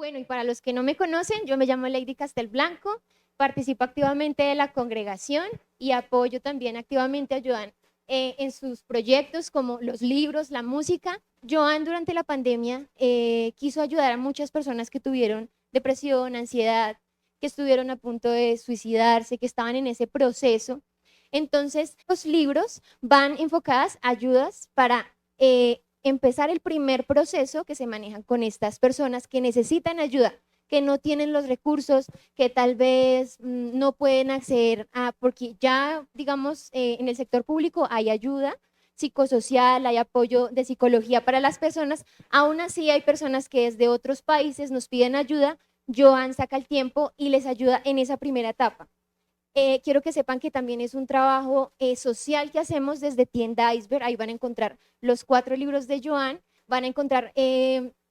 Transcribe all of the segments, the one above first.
Bueno, y para los que no me conocen, yo me llamo Lady Castelblanco, participo activamente de la congregación y apoyo también activamente a Joan en sus proyectos como los libros, la música. Joan durante la pandemia quiso ayudar a muchas personas que tuvieron depresión, ansiedad, que estuvieron a punto de suicidarse, que estaban en ese proceso. Entonces, los libros van enfocadas a ayudas para empezar el primer proceso que se manejan con estas personas que necesitan ayuda, que no tienen los recursos, que tal vez no pueden acceder a, porque ya, digamos, en el sector público hay ayuda psicosocial, hay apoyo de psicología para las personas, aún así hay personas que desde otros países nos piden ayuda. Joan saca el tiempo y les ayuda en esa primera etapa. Quiero que sepan que también es un trabajo social que hacemos desde Tienda Iceberg. Ahí van a encontrar los 4 libros de Joan, van a encontrar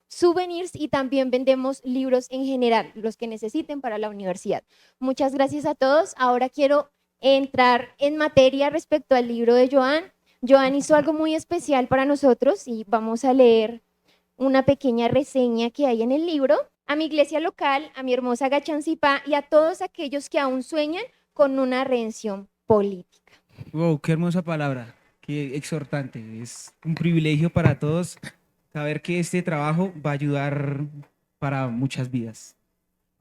souvenirs y también vendemos libros en general, los que necesiten para la universidad. Muchas gracias a todos. Ahora quiero entrar en materia respecto al libro de Joan. Joan hizo algo muy especial para nosotros y vamos a leer una pequeña reseña que hay en el libro. A mi iglesia local, a mi hermosa Gachancipá y a todos aquellos que aún sueñan con una redención política. Wow, qué hermosa palabra, qué exhortante. Es un privilegio para todos saber que este trabajo va a ayudar para muchas vidas.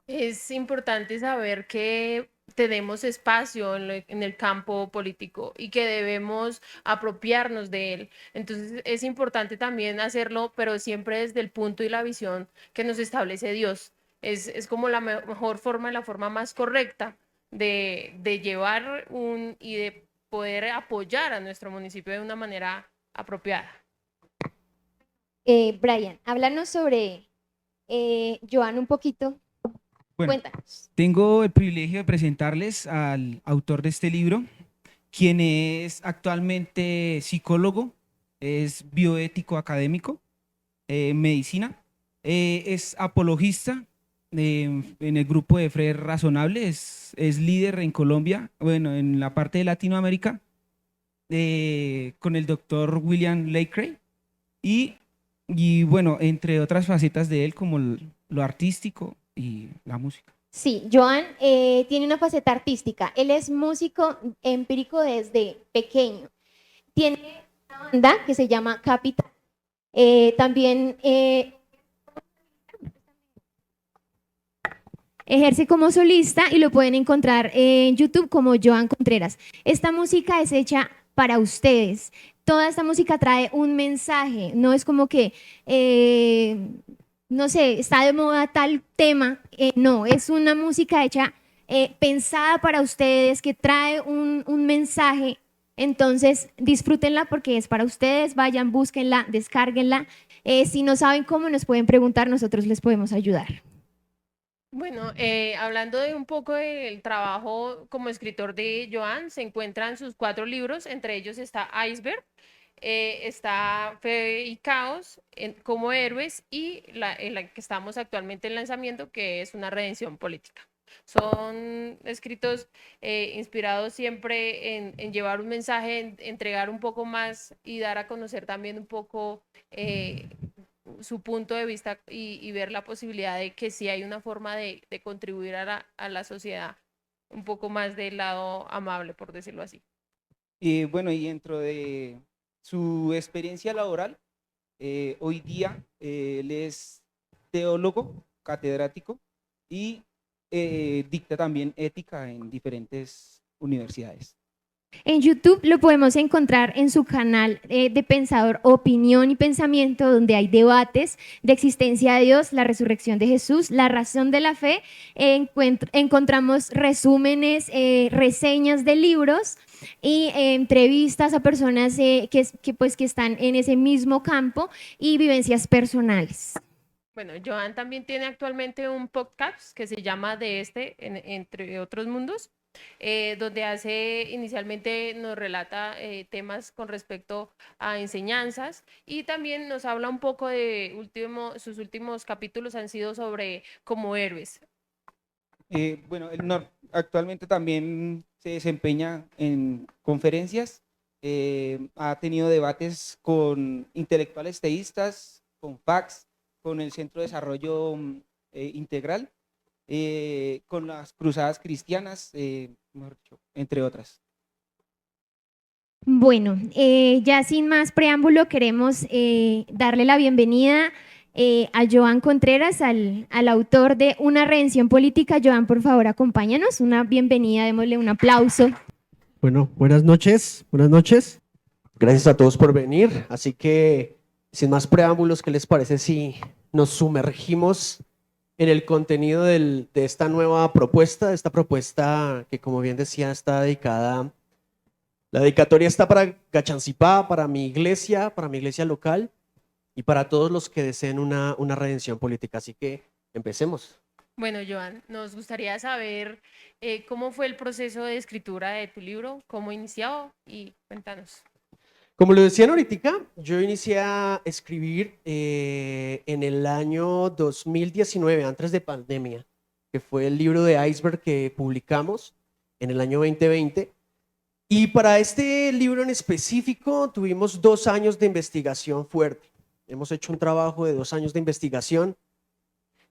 Es importante saber que tenemos espacio en el campo político y que debemos apropiarnos de él. Entonces es importante también hacerlo, pero siempre desde el punto y la visión que nos establece Dios. Es como la mejor forma, la forma más correcta de llevar y de poder apoyar a nuestro municipio de una manera apropiada. Brian, háblanos sobre Joan un poquito. Bueno, Cuéntanos. tengo el privilegio de presentarles al autor de este libro, quien es actualmente psicólogo, es bioético académico, medicina, es apologista en el grupo de Fe Razonable, es líder en Colombia, bueno, en la parte de Latinoamérica, con el doctor William Lane Craig y bueno, entre otras facetas de él como lo artístico y la música. Sí, Joan tiene una faceta artística. Él es músico empírico desde pequeño. Tiene una banda que se llama Capital. También ejerce como solista y lo pueden encontrar en YouTube como Joan Contreras. Esta música es hecha para ustedes. Toda esta música trae un mensaje, no es como que, no sé, está de moda tal tema, no, es una música hecha, pensada para ustedes, que trae un mensaje. Entonces disfrútenla porque es para ustedes, vayan, búsquenla, descárguenla. Si no saben cómo, nos pueden preguntar, nosotros les podemos ayudar. Bueno, hablando de un poco del trabajo como escritor de Joan, se encuentran sus 4 libros, entre ellos está Iceberg, está Fe y Caos como héroes y en la que estamos actualmente en lanzamiento, que es una redención política. Son escritos inspirados siempre en llevar un mensaje, en entregar un poco más y dar a conocer también un poco su punto de vista y ver la posibilidad de que sí hay una forma de contribuir a la sociedad un poco más del lado amable, por decirlo así. Y bueno, y dentro de su experiencia laboral, hoy día él es teólogo, catedrático y dicta también ética en diferentes universidades. En YouTube lo podemos encontrar en su canal de Pensador Opinión y Pensamiento, donde hay debates de existencia de Dios, la resurrección de Jesús, la razón de la fe. Encontramos resúmenes, reseñas de libros y entrevistas a personas que están en ese mismo campo y vivencias personales. Bueno, Joan también tiene actualmente un podcast que se llama Entre otros mundos, donde inicialmente nos relata temas con respecto a enseñanzas y también nos habla un poco sus últimos capítulos han sido sobre como héroes. Bueno, actualmente también se desempeña en conferencias, ha tenido debates con intelectuales teístas, con PAX, con el Centro de Desarrollo integral, con las cruzadas cristianas, mejor dicho, entre otras. Bueno, ya sin más preámbulo, queremos darle la bienvenida a Joan Contreras, al autor de Una redención política. Joan, por favor, acompáñanos. Una bienvenida, démosle un aplauso. Bueno, buenas noches, buenas noches. Gracias a todos por venir. Así que, sin más preámbulos, ¿qué les parece si nos sumergimos en el contenido de esta nueva propuesta? De esta propuesta que, como bien decía, está dedicada. La dedicatoria está para Gachancipá, para mi iglesia local y para todos los que deseen una redención política. Así que empecemos. Bueno, Joan, nos gustaría saber cómo fue el proceso de escritura de tu libro, cómo inició y cuéntanos. Como lo decían ahorita, yo inicié a escribir en el año 2019, antes de pandemia, que fue el libro de Iceberg que publicamos en el año 2020. Y para este libro en específico tuvimos 2 años de investigación fuerte. Hemos hecho un trabajo de 2 años de investigación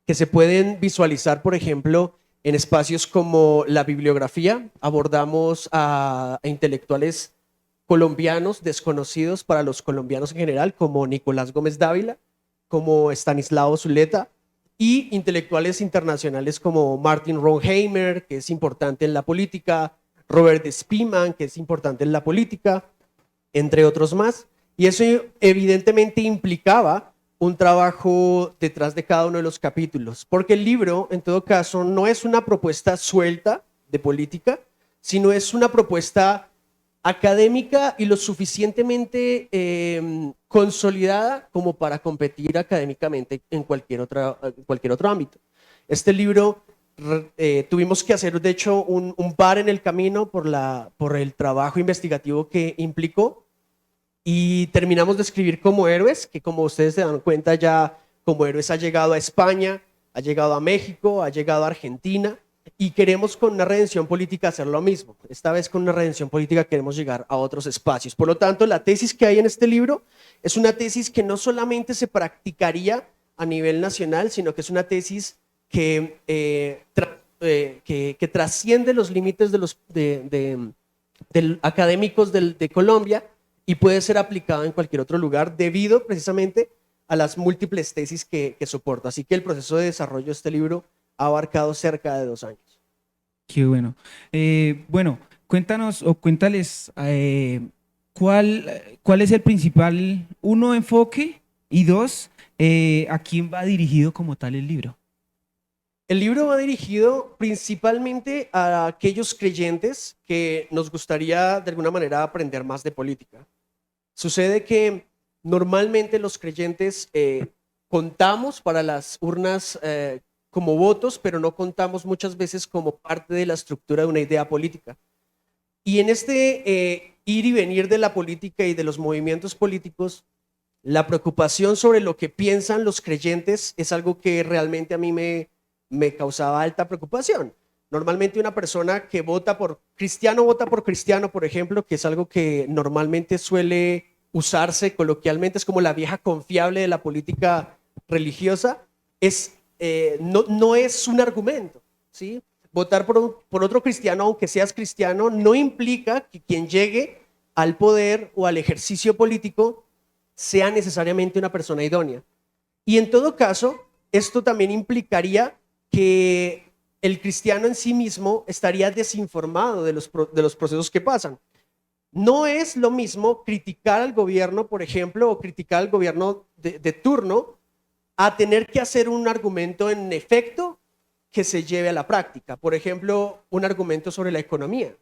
que se pueden visualizar, por ejemplo, en espacios como la bibliografía. Abordamos a intelectuales colombianos desconocidos para los colombianos en general, como Nicolás Gómez Dávila, como Estanislao Zuleta, y intelectuales internacionales como Martin Ronheimer, que es importante en la política, Robert Spielman, que es importante en la política, entre otros más. Y eso evidentemente implicaba un trabajo detrás de cada uno de los capítulos, porque el libro, en todo caso, no es una propuesta suelta de política, sino es una propuesta académica y lo suficientemente consolidada como para competir académicamente en cualquier otro ámbito. Este libro tuvimos que hacer, de hecho, un par en el camino por el trabajo investigativo que implicó, y terminamos de escribir Como Héroes, que como ustedes se dan cuenta ya Como Héroes ha llegado a España, ha llegado a México, ha llegado a Argentina, y queremos con Una redención política hacer lo mismo. Esta vez con Una redención política queremos llegar a otros espacios. Por lo tanto, la tesis que hay en este libro es una tesis que no solamente se practicaría a nivel nacional, sino que es una tesis que trasciende los límites académicos de Colombia y puede ser aplicado en cualquier otro lugar debido precisamente a las múltiples tesis que soporta. Así que el proceso de desarrollo de este libro ha abarcado cerca de 2 años. Qué bueno. Bueno, cuéntanos o cuéntales cuál es el principal, uno, enfoque, y 2, a quién va dirigido como tal el libro. El libro va dirigido principalmente a aquellos creyentes que nos gustaría de alguna manera aprender más de política. Sucede que normalmente los creyentes contamos para las urnas como votos, pero no contamos muchas veces como parte de la estructura de una idea política. Y en este ir y venir de la política y de los movimientos políticos, la preocupación sobre lo que piensan los creyentes es algo que realmente a mí me causaba alta preocupación. Normalmente una persona que vota por cristiano, por ejemplo, que es algo que normalmente suele usarse coloquialmente, es como la vieja confiable de la política religiosa, no es un argumento, ¿sí? Votar por otro cristiano, aunque seas cristiano, no implica que quien llegue al poder o al ejercicio político sea necesariamente una persona idónea. Y en todo caso, esto también implicaría que el cristiano en sí mismo estaría desinformado de los procesos que pasan. No es lo mismo criticar al gobierno, por ejemplo, o criticar al gobierno de turno, a tener que hacer un argumento en efecto que se lleve a la práctica. Por ejemplo, un argumento sobre la economía,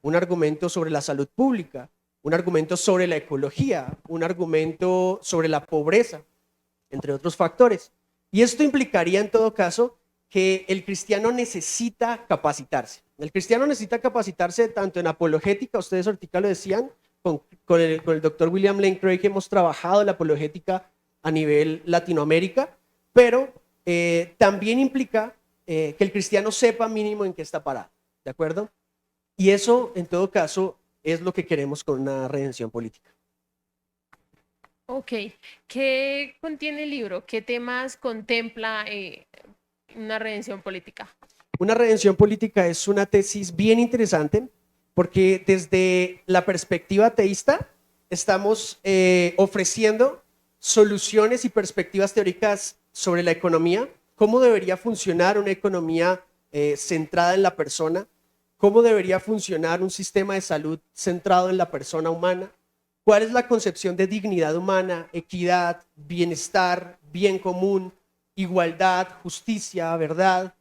un argumento sobre la salud pública, un argumento sobre la ecología, un argumento sobre la pobreza, entre otros factores. Y esto implicaría en todo caso que el cristiano necesita capacitarse. El cristiano necesita capacitarse tanto en apologética, ustedes ahorita lo decían, con el doctor William Lane Craig hemos trabajado la apologética a nivel Latinoamérica, pero también implica que el cristiano sepa mínimo en qué está parado, ¿de acuerdo? Y eso, en todo caso, es lo que queremos con Una redención política. Ok, ¿qué contiene el libro? ¿Qué temas contempla? una redención política? Una redención política es una tesis bien interesante porque desde la perspectiva ateísta estamos ofreciendo soluciones y perspectivas teóricas sobre la economía, cómo debería funcionar una economía centrada en la persona, cómo debería funcionar un sistema de salud centrado en la persona humana, cuál es la concepción de dignidad humana, equidad, bienestar, bien común, igualdad, justicia, verdad.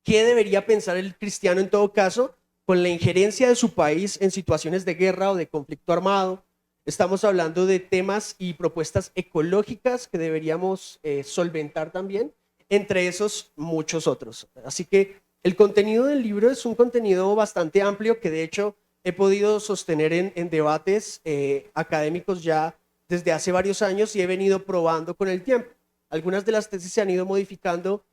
¿Qué debería pensar el cristiano en todo caso con la injerencia de su país en situaciones de guerra o de conflicto armado? Estamos hablando de temas y propuestas ecológicas que deberíamos solventar también, entre esos muchos otros. Así que el contenido del libro es un contenido bastante amplio que de hecho he podido sostener en debates académicos ya desde hace varios años y he venido probando con el tiempo. Algunas de las tesis se han ido modificando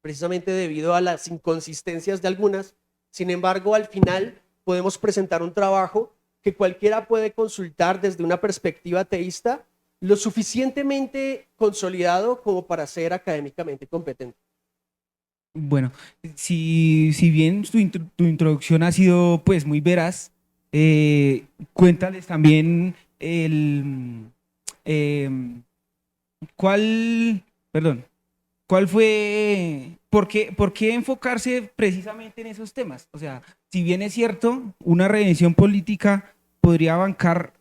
precisamente debido a las inconsistencias de algunas. Sin embargo, al final podemos presentar un trabajo que cualquiera puede consultar desde una perspectiva ateísta, lo suficientemente consolidado como para ser académicamente competente. Bueno, si bien tu introducción ha sido pues muy veraz, cuéntales también em, cuál, perdón, cuál fue, por qué enfocarse precisamente en esos temas. O sea, si bien es cierto, una redención política podría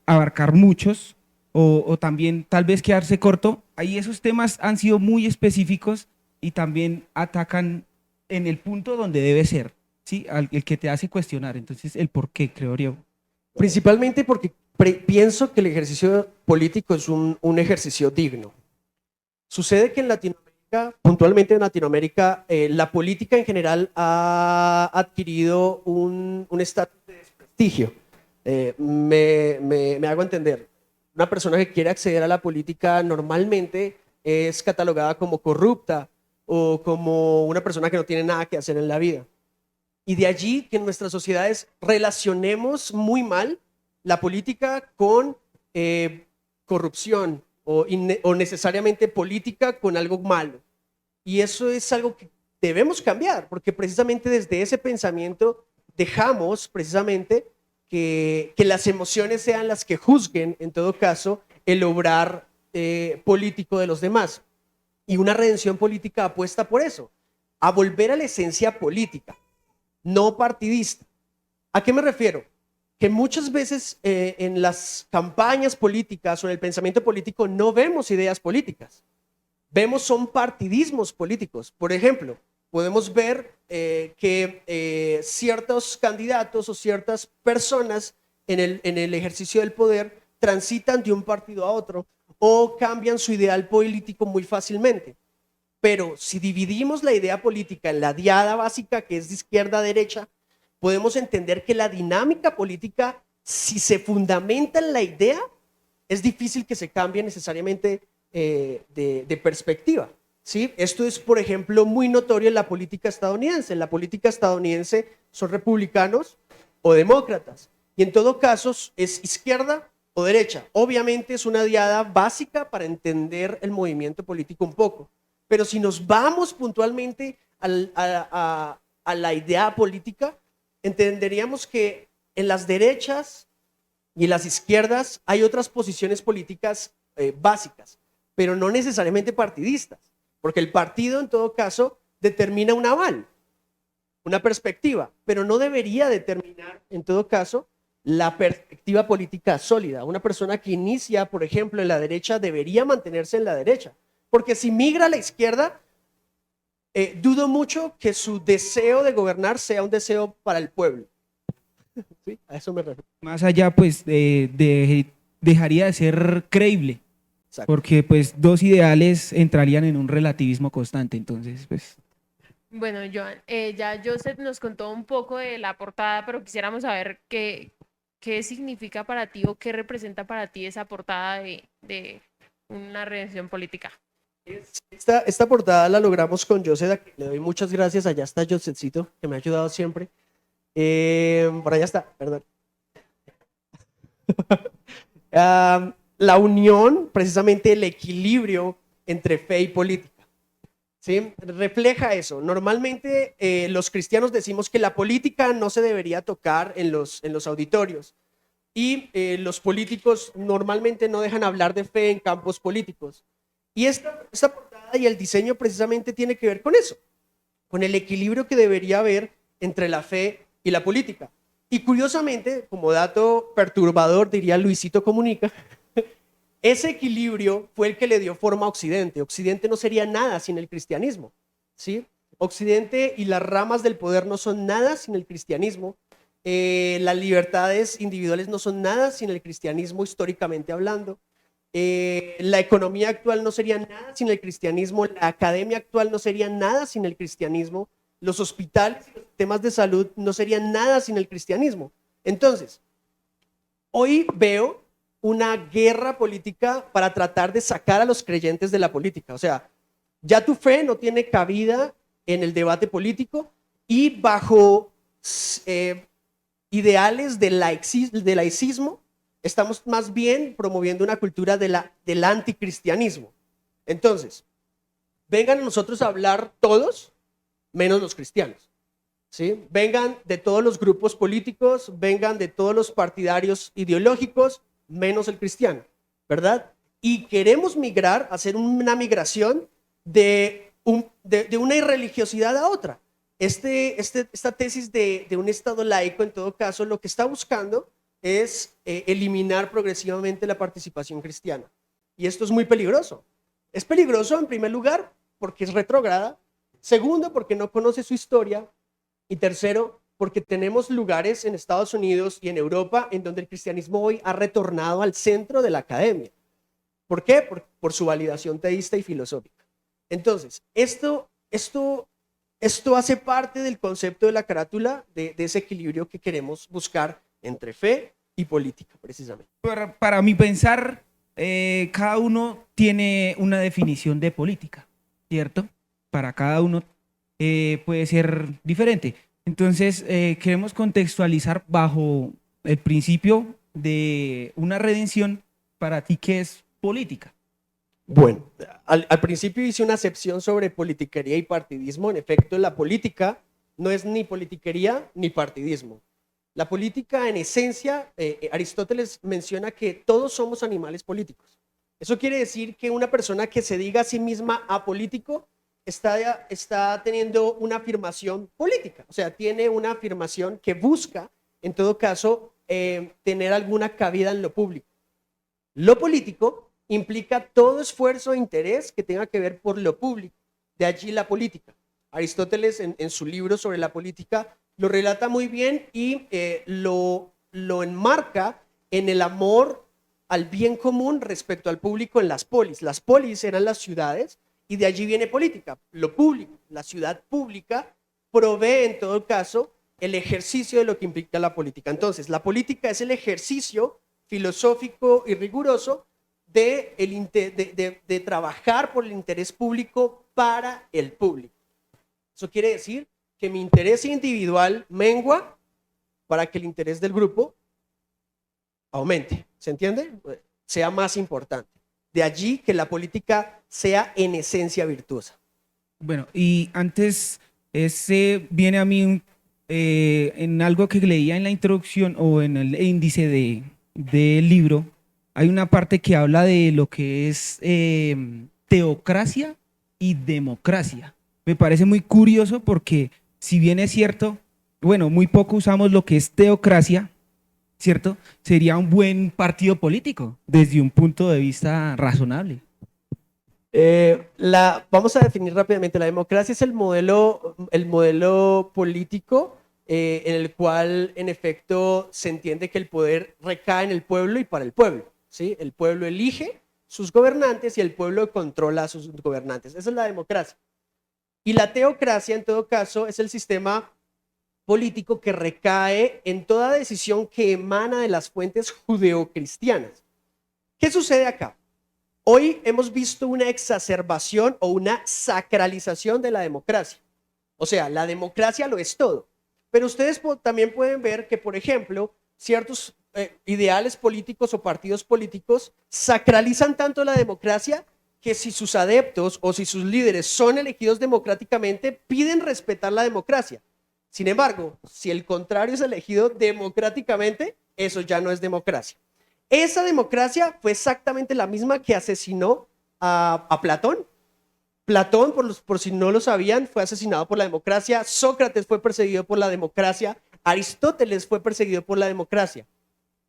abarcar muchos o también tal vez quedarse corto, ahí esos temas han sido muy específicos y también atacan en el punto donde debe ser, ¿sí? El que te hace cuestionar. Entonces, el por qué, creo yo. Principalmente porque pienso que el ejercicio político es un ejercicio digno. Sucede que en Latinoamérica, puntualmente en Latinoamérica, la política en general ha adquirido un estatus de desprestigio. Me hago entender. Una persona que quiere acceder a la política normalmente es catalogada como corrupta o como una persona que no tiene nada que hacer en la vida. Y de allí que en nuestras sociedades relacionemos muy mal la política con corrupción o necesariamente política con algo malo. Y eso es algo que debemos cambiar, porque precisamente desde ese pensamiento dejamos precisamente que las emociones sean las que juzguen, en todo caso, el obrar político de los demás. Y una redención política apuesta por eso, a volver a la esencia política, no partidista. ¿A qué me refiero? Que muchas veces en las campañas políticas o en el pensamiento político no vemos ideas políticas, vemos son partidismos políticos. Por ejemplo, podemos ver que ciertos candidatos o ciertas personas en el ejercicio del poder transitan de un partido a otro o cambian su ideal político muy fácilmente. Pero si dividimos la idea política en la diada básica, que es de izquierda a derecha, podemos entender que la dinámica política, si se fundamenta en la idea, es difícil que se cambie necesariamente de perspectiva, ¿sí? Esto es, por ejemplo, muy notorio en la política estadounidense. En la política estadounidense son republicanos o demócratas, y en todo caso es izquierda o derecha. Obviamente es una diada básica para entender el movimiento político un poco, pero si nos vamos puntualmente a la idea política, entenderíamos que en las derechas y en las izquierdas hay otras posiciones políticas básicas, pero no necesariamente partidistas, porque el partido en todo caso determina un aval, una perspectiva, pero no debería determinar en todo caso la perspectiva política sólida. Una persona que inicia, por ejemplo, en la derecha debería mantenerse en la derecha, porque si migra a la izquierda, dudo mucho que su deseo de gobernar sea un deseo para el pueblo. ¿Sí? A eso me refiero. Más allá, pues, dejaría de ser creíble, Exacto. porque pues dos ideales entrarían en un relativismo constante. Entonces, pues, Bueno, Joan, ya Joseph nos contó un poco de la portada, pero quisiéramos saber qué significa para ti o qué representa para ti esa portada de una redención política. Esta portada la logramos con Joseph, a quien le doy muchas gracias. Allá está Josephcito, que me ha ayudado siempre. Por allá está, perdón. La unión, precisamente el equilibrio entre fe y política. ¿sí? Refleja eso. Normalmente los cristianos decimos que la política no se debería tocar en los auditorios y los políticos normalmente no dejan hablar de fe en campos políticos. Y esta portada y el diseño precisamente tiene que ver con eso, con el equilibrio que debería haber entre la fe y la política. Y curiosamente, como dato perturbador, diría Luisito Comunica, ese equilibrio fue el que le dio forma a Occidente. Occidente no sería nada sin el cristianismo, ¿sí? Occidente y las ramas del poder no son nada sin el cristianismo. Las libertades individuales no son nada sin el cristianismo, históricamente hablando. La economía actual no sería nada sin el cristianismo. La academia actual no sería nada sin el cristianismo. Los hospitales y los temas de salud no serían nada sin el cristianismo. Entonces, hoy veo una guerra política para tratar de sacar a los creyentes de la política. O sea, ya tu fe no tiene cabida en el debate político y bajo ideales de laicismo estamos más bien promoviendo una cultura del anticristianismo. Entonces, vengan a nosotros a hablar todos, menos los cristianos. ¿Sí? Vengan de todos los grupos políticos, vengan de todos los partidarios ideológicos, menos el cristiano, ¿verdad? Y queremos migrar, hacer una migración de una irreligiosidad a otra. Esta tesis de un Estado laico, en todo caso, lo que está buscando es eliminar progresivamente la participación cristiana. Y esto es muy peligroso. Es peligroso, en primer lugar, porque es retrógrada. Segundo, porque no conoce su historia. Y tercero, porque tenemos lugares en Estados Unidos y en Europa en donde el cristianismo hoy ha retornado al centro de la academia. ¿Por qué? Por su validación teísta y filosófica. Entonces, esto hace parte del concepto de la carátula, de ese equilibrio que queremos buscar entre fe y política, precisamente. Para mi pensar, cada uno tiene una definición de política, ¿cierto? Para cada uno puede ser diferente. Entonces, queremos contextualizar bajo el principio de una redención. Para ti, ¿qué es política? Bueno, al principio hice una acepción sobre politiquería y partidismo. En efecto, la política no es ni politiquería ni partidismo. La política, en esencia, Aristóteles menciona que todos somos animales políticos. Eso quiere decir que una persona que se diga a sí misma apolítico está teniendo una afirmación política, o sea, tiene una afirmación que busca, en todo caso, tener alguna cabida en lo público. Lo político implica todo esfuerzo e interés que tenga que ver por lo público, de allí la política. Aristóteles en su libro sobre la política lo relata muy bien y lo enmarca en el amor al bien común respecto al público en las polis. Las polis eran las ciudades y de allí viene política, lo público. La ciudad pública provee en todo caso el ejercicio de lo que implica la política. Entonces, la política es el ejercicio filosófico y riguroso de trabajar por el interés público para el público. Eso quiere decir que mi interés individual mengua para que el interés del grupo aumente. ¿Se entiende? Sea más importante. De allí que la política sea en esencia virtuosa. Bueno, y antes, ese viene a mí en algo que leía en la introducción o en el índice del libro, hay una parte que habla de lo que es teocracia y democracia. Me parece muy curioso porque si bien es cierto, bueno, muy poco usamos lo que es teocracia, ¿cierto? Sería un buen partido político desde un punto de vista razonable. Vamos a definir rápidamente. La democracia es el modelo político en el cual, en efecto, se entiende que el poder recae en el pueblo y para el pueblo, ¿sí? El pueblo elige sus gobernantes y el pueblo controla a sus gobernantes. Esa es la democracia. Y la teocracia, en todo caso, es el sistema político que recae en toda decisión que emana de las fuentes judeocristianas. ¿Qué sucede acá? Hoy hemos visto una exacerbación o una sacralización de la democracia. O sea, la democracia lo es todo. Pero ustedes también pueden ver que, por ejemplo, ciertos ideales políticos o partidos políticos sacralizan tanto la democracia que si sus adeptos o si sus líderes son elegidos democráticamente, piden respetar la democracia. Sin embargo, si el contrario es elegido democráticamente, eso ya no es democracia. Esa democracia fue exactamente la misma que asesinó a Platón. Platón, por si no lo sabían, fue asesinado por la democracia. Sócrates fue perseguido por la democracia. Aristóteles fue perseguido por la democracia.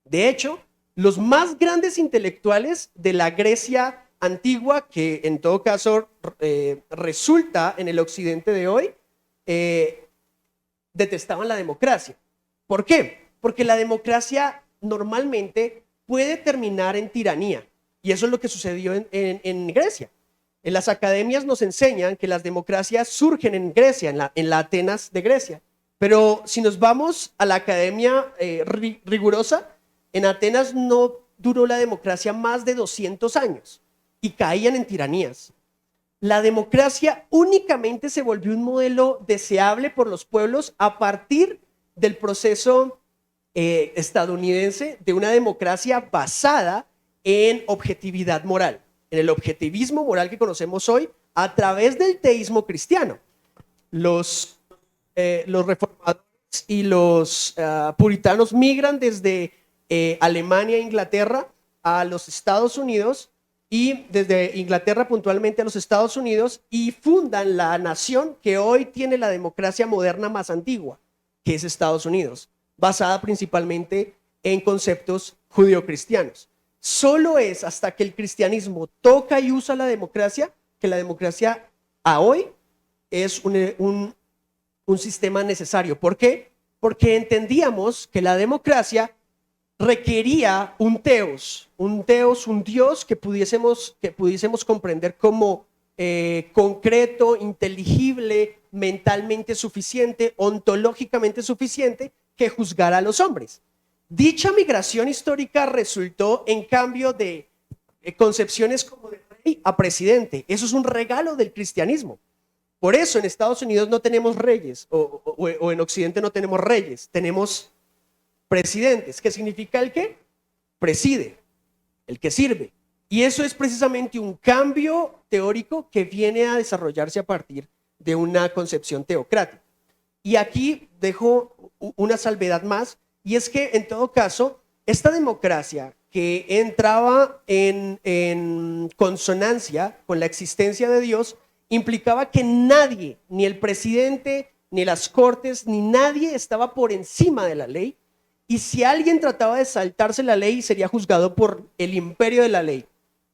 De hecho, los más grandes intelectuales de la Grecia antigua, que en todo caso resulta en el occidente de hoy, detestaban la democracia. ¿Por qué? Porque la democracia normalmente puede terminar en tiranía. Y eso es lo que sucedió en Grecia. En las academias nos enseñan que las democracias surgen en Grecia, en la Atenas de Grecia. Pero si nos vamos a la academia rigurosa, en Atenas no duró la democracia más de 200 años y caían en tiranías. La democracia únicamente se volvió un modelo deseable por los pueblos a partir del proceso estadounidense de una democracia basada en objetividad moral, en el objetivismo moral que conocemos hoy a través del teísmo cristiano. Los reformadores y los puritanos migran desde Alemania e Inglaterra a los Estados Unidos y desde Inglaterra puntualmente a los Estados Unidos y fundan la nación que hoy tiene la democracia moderna más antigua, que es Estados Unidos, basada principalmente en conceptos judeocristianos. Solo es hasta que el cristianismo toca y usa la democracia que la democracia a hoy es un sistema necesario. ¿Por qué? Porque entendíamos que la democracia requería un teos, un Dios que pudiésemos comprender como concreto, inteligible, mentalmente suficiente, ontológicamente suficiente, que juzgara a los hombres. Dicha migración histórica resultó en cambio de concepciones como de rey a presidente. Eso es un regalo del cristianismo. Por eso en Estados Unidos no tenemos reyes, o en Occidente no tenemos reyes, tenemos presidentes. ¿Qué significa el qué? Preside, el que sirve. Y eso es precisamente un cambio teórico que viene a desarrollarse a partir de una concepción teocrática. Y aquí dejo una salvedad más, y es que en todo caso, esta democracia que entraba en consonancia con la existencia de Dios, implicaba que nadie, ni el presidente, ni las cortes, ni nadie estaba por encima de la ley, y si alguien trataba de saltarse la ley, sería juzgado por el imperio de la ley.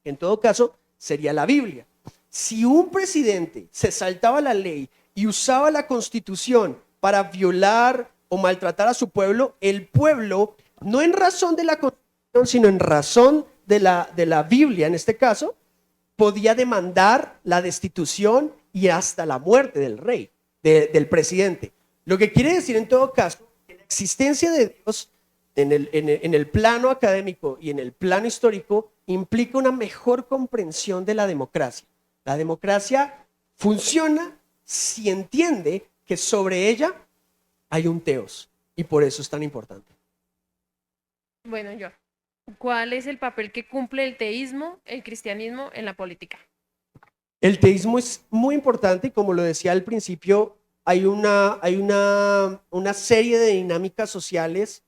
En todo caso, sería la Biblia. Si un presidente se saltaba la ley y usaba la Constitución para violar o maltratar a su pueblo, el pueblo, no en razón de la Constitución, sino en razón de la Biblia, en este caso, podía demandar la destitución y hasta la muerte del rey, del presidente. Lo que quiere decir en todo caso, que la existencia de Dios en el plano académico y en el plano histórico implica una mejor comprensión de la democracia. La democracia funciona si entiende que sobre ella hay un teos, y por eso es tan importante. Bueno, John, ¿cuál es el papel que cumple el teísmo, el cristianismo en la política? El teísmo es muy importante y como lo decía al principio, hay una serie de dinámicas sociales,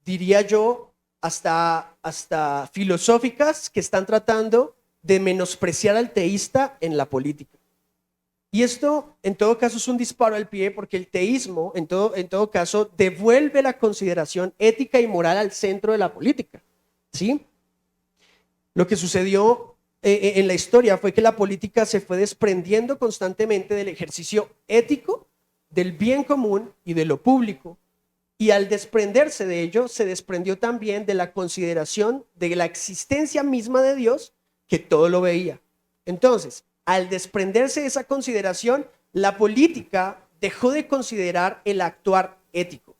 diría yo, hasta filosóficas, que están tratando de menospreciar al teísta en la política. Y esto, en todo caso, es un disparo al pie porque el teísmo, en todo caso, devuelve la consideración ética y moral al centro de la política, ¿sí? Lo que sucedió en la historia fue que la política se fue desprendiendo constantemente del ejercicio ético, del bien común y de lo público. Y al desprenderse de ello, se desprendió también de la consideración de la existencia misma de Dios, que todo lo veía. Entonces, al desprenderse de esa consideración, la política dejó de considerar el actuar ético.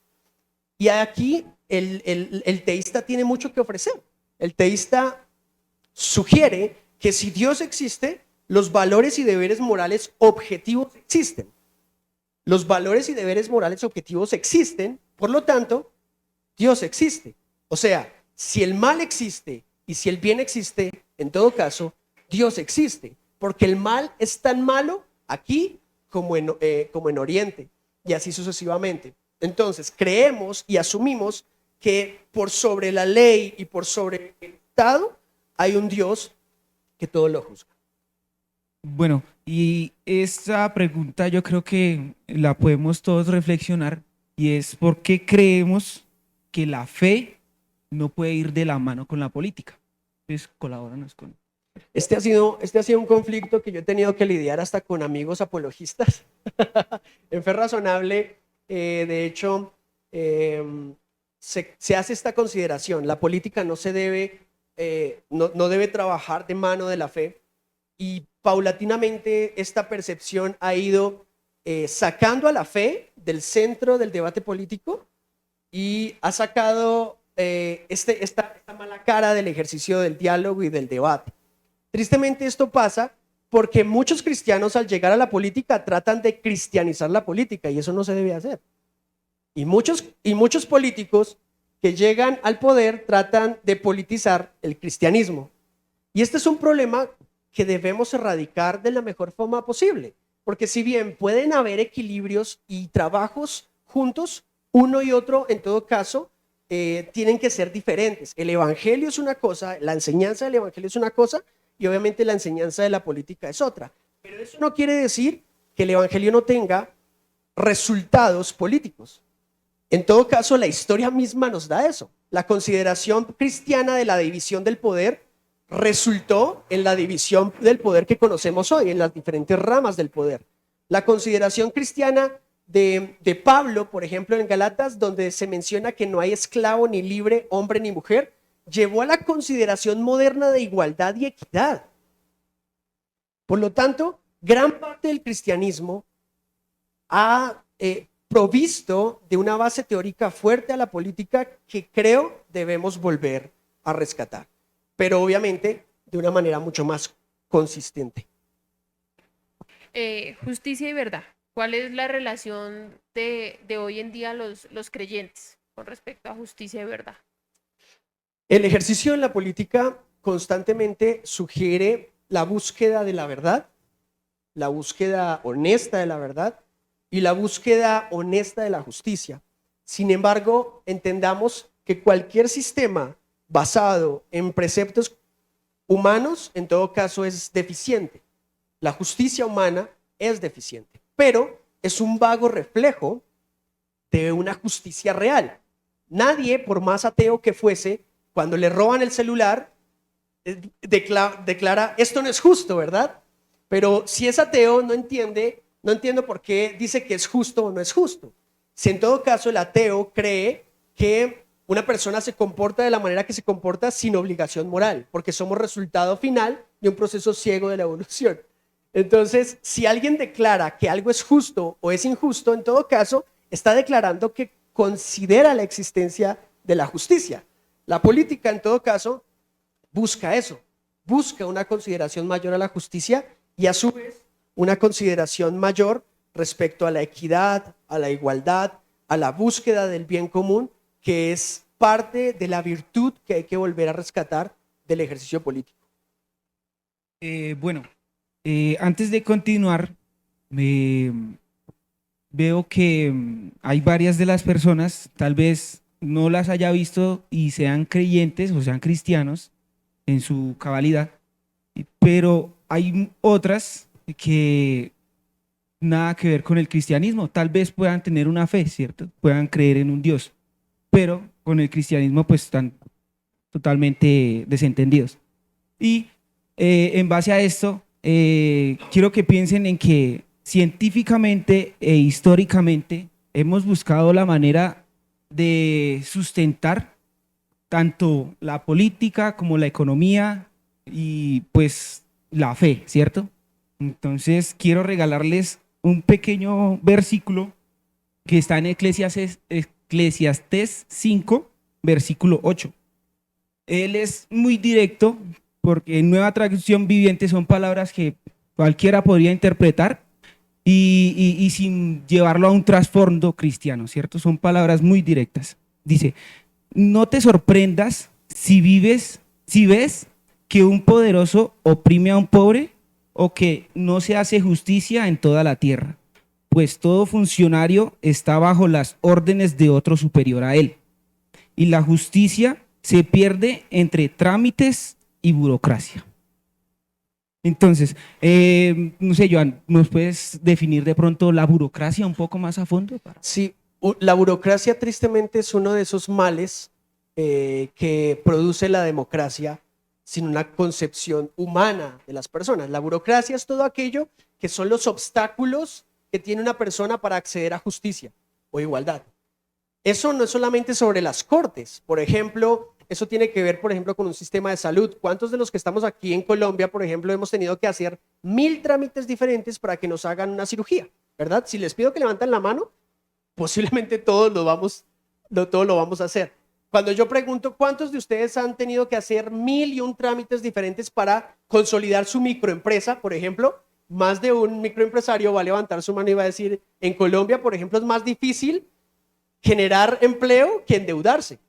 Y aquí el teísta tiene mucho que ofrecer. El teísta sugiere que si Dios existe, los valores y deberes morales objetivos existen. Los valores y deberes morales objetivos existen, por lo tanto, Dios existe. O sea, si el mal existe y si el bien existe, en todo caso, Dios existe, porque el mal es tan malo aquí como en Oriente, y así sucesivamente. Entonces, creemos y asumimos que por sobre la ley y por sobre el Estado hay un Dios que todo lo juzga. Bueno, y esta pregunta yo creo que la podemos todos reflexionar y es ¿por qué creemos que la fe no puede ir de la mano con la política? Pues colabóranos con... Este ha sido un conflicto que yo he tenido que lidiar hasta con amigos apologistas. En Fe Razonable, de hecho, se hace esta consideración. La política no debe trabajar de mano de la fe, y paulatinamente esta percepción ha ido sacando a la fe del centro del debate político y ha sacado esta mala cara del ejercicio del diálogo y del debate. Tristemente esto pasa porque muchos cristianos al llegar a la política tratan de cristianizar la política, y eso no se debe hacer. Y muchos políticos que llegan al poder tratan de politizar el cristianismo. Y este es un problema que debemos erradicar de la mejor forma posible, porque si bien pueden haber equilibrios y trabajos juntos, uno y otro en todo caso tienen que ser diferentes. El evangelio es una cosa, la enseñanza del evangelio es una cosa, y obviamente la enseñanza de la política es otra. Pero eso no quiere decir que el evangelio no tenga resultados políticos. En todo caso, la historia misma nos da eso. La consideración cristiana de la división del poder resultó en la división del poder que conocemos hoy, en las diferentes ramas del poder. La consideración cristiana de Pablo, por ejemplo, en Galatas, donde se menciona que no hay esclavo ni libre, hombre ni mujer, llevó a la consideración moderna de igualdad y equidad. Por lo tanto, gran parte del cristianismo ha provisto de una base teórica fuerte a la política que creo debemos volver a rescatar, pero obviamente de una manera mucho más consistente. Justicia y verdad. ¿Cuál es la relación de hoy en día los creyentes con respecto a justicia y verdad? El ejercicio en la política constantemente sugiere la búsqueda de la verdad, la búsqueda honesta de la verdad y la búsqueda honesta de la justicia. Sin embargo, entendamos que cualquier sistema basado en preceptos humanos, en todo caso, es deficiente. La justicia humana es deficiente, pero es un vago reflejo de una justicia real. Nadie, por más ateo que fuese, cuando le roban el celular, declara, esto no es justo, ¿verdad? Pero si es ateo, no entiendo por qué dice que es justo o no es justo. Si en todo caso el ateo cree que una persona se comporta de la manera que se comporta sin obligación moral, porque somos resultado final de un proceso ciego de la evolución. Entonces, si alguien declara que algo es justo o es injusto, en todo caso, está declarando que considera la existencia de la justicia. La política, en todo caso, busca eso, busca una consideración mayor a la justicia y a su vez una consideración mayor respecto a la equidad, a la igualdad, a la búsqueda del bien común, que es parte de la virtud que hay que volver a rescatar del ejercicio político. Antes de continuar, veo que hay varias de las personas, tal vez no las haya visto y sean creyentes o sean cristianos en su cabalidad, pero hay otras que nada que ver con el cristianismo. Tal vez puedan tener una fe, ¿cierto? Puedan creer en un Dios, pero con el cristianismo pues están totalmente desentendidos. Y en base a esto, quiero que piensen en que científicamente e históricamente hemos buscado la manera de sustentar tanto la política como la economía y pues la fe, ¿cierto? Entonces quiero regalarles un pequeño versículo que está en Eclesiastés 5, versículo 8. Él es muy directo porque en Nueva Traducción Viviente son palabras que cualquiera podría interpretar y sin llevarlo a un trasfondo cristiano, ¿cierto? Son palabras muy directas. Dice, no te sorprendas si ves que un poderoso oprime a un pobre o que no se hace justicia en toda la tierra, pues todo funcionario está bajo las órdenes de otro superior a él, y la justicia se pierde entre trámites y burocracia. Entonces, no sé, Joan, ¿nos puedes definir de pronto la burocracia un poco más a fondo? Sí, la burocracia tristemente es uno de esos males que produce la democracia sin una concepción humana de las personas. La burocracia es todo aquello que son los obstáculos que tiene una persona para acceder a justicia o igualdad. Eso no es solamente sobre las cortes. Por ejemplo, eso tiene que ver, por ejemplo, con un sistema de salud. ¿Cuántos de los que estamos aquí en Colombia, por ejemplo, hemos tenido que hacer 1000 trámites diferentes para que nos hagan una cirugía? ¿Verdad? Si les pido que levanten la mano, posiblemente todos lo vamos a hacer. Cuando yo pregunto cuántos de ustedes han tenido que hacer 1001 trámites diferentes para consolidar su microempresa, por ejemplo, más de un microempresario va a levantar su mano y va a decir, en Colombia, por ejemplo, es más difícil generar empleo que endeudarse,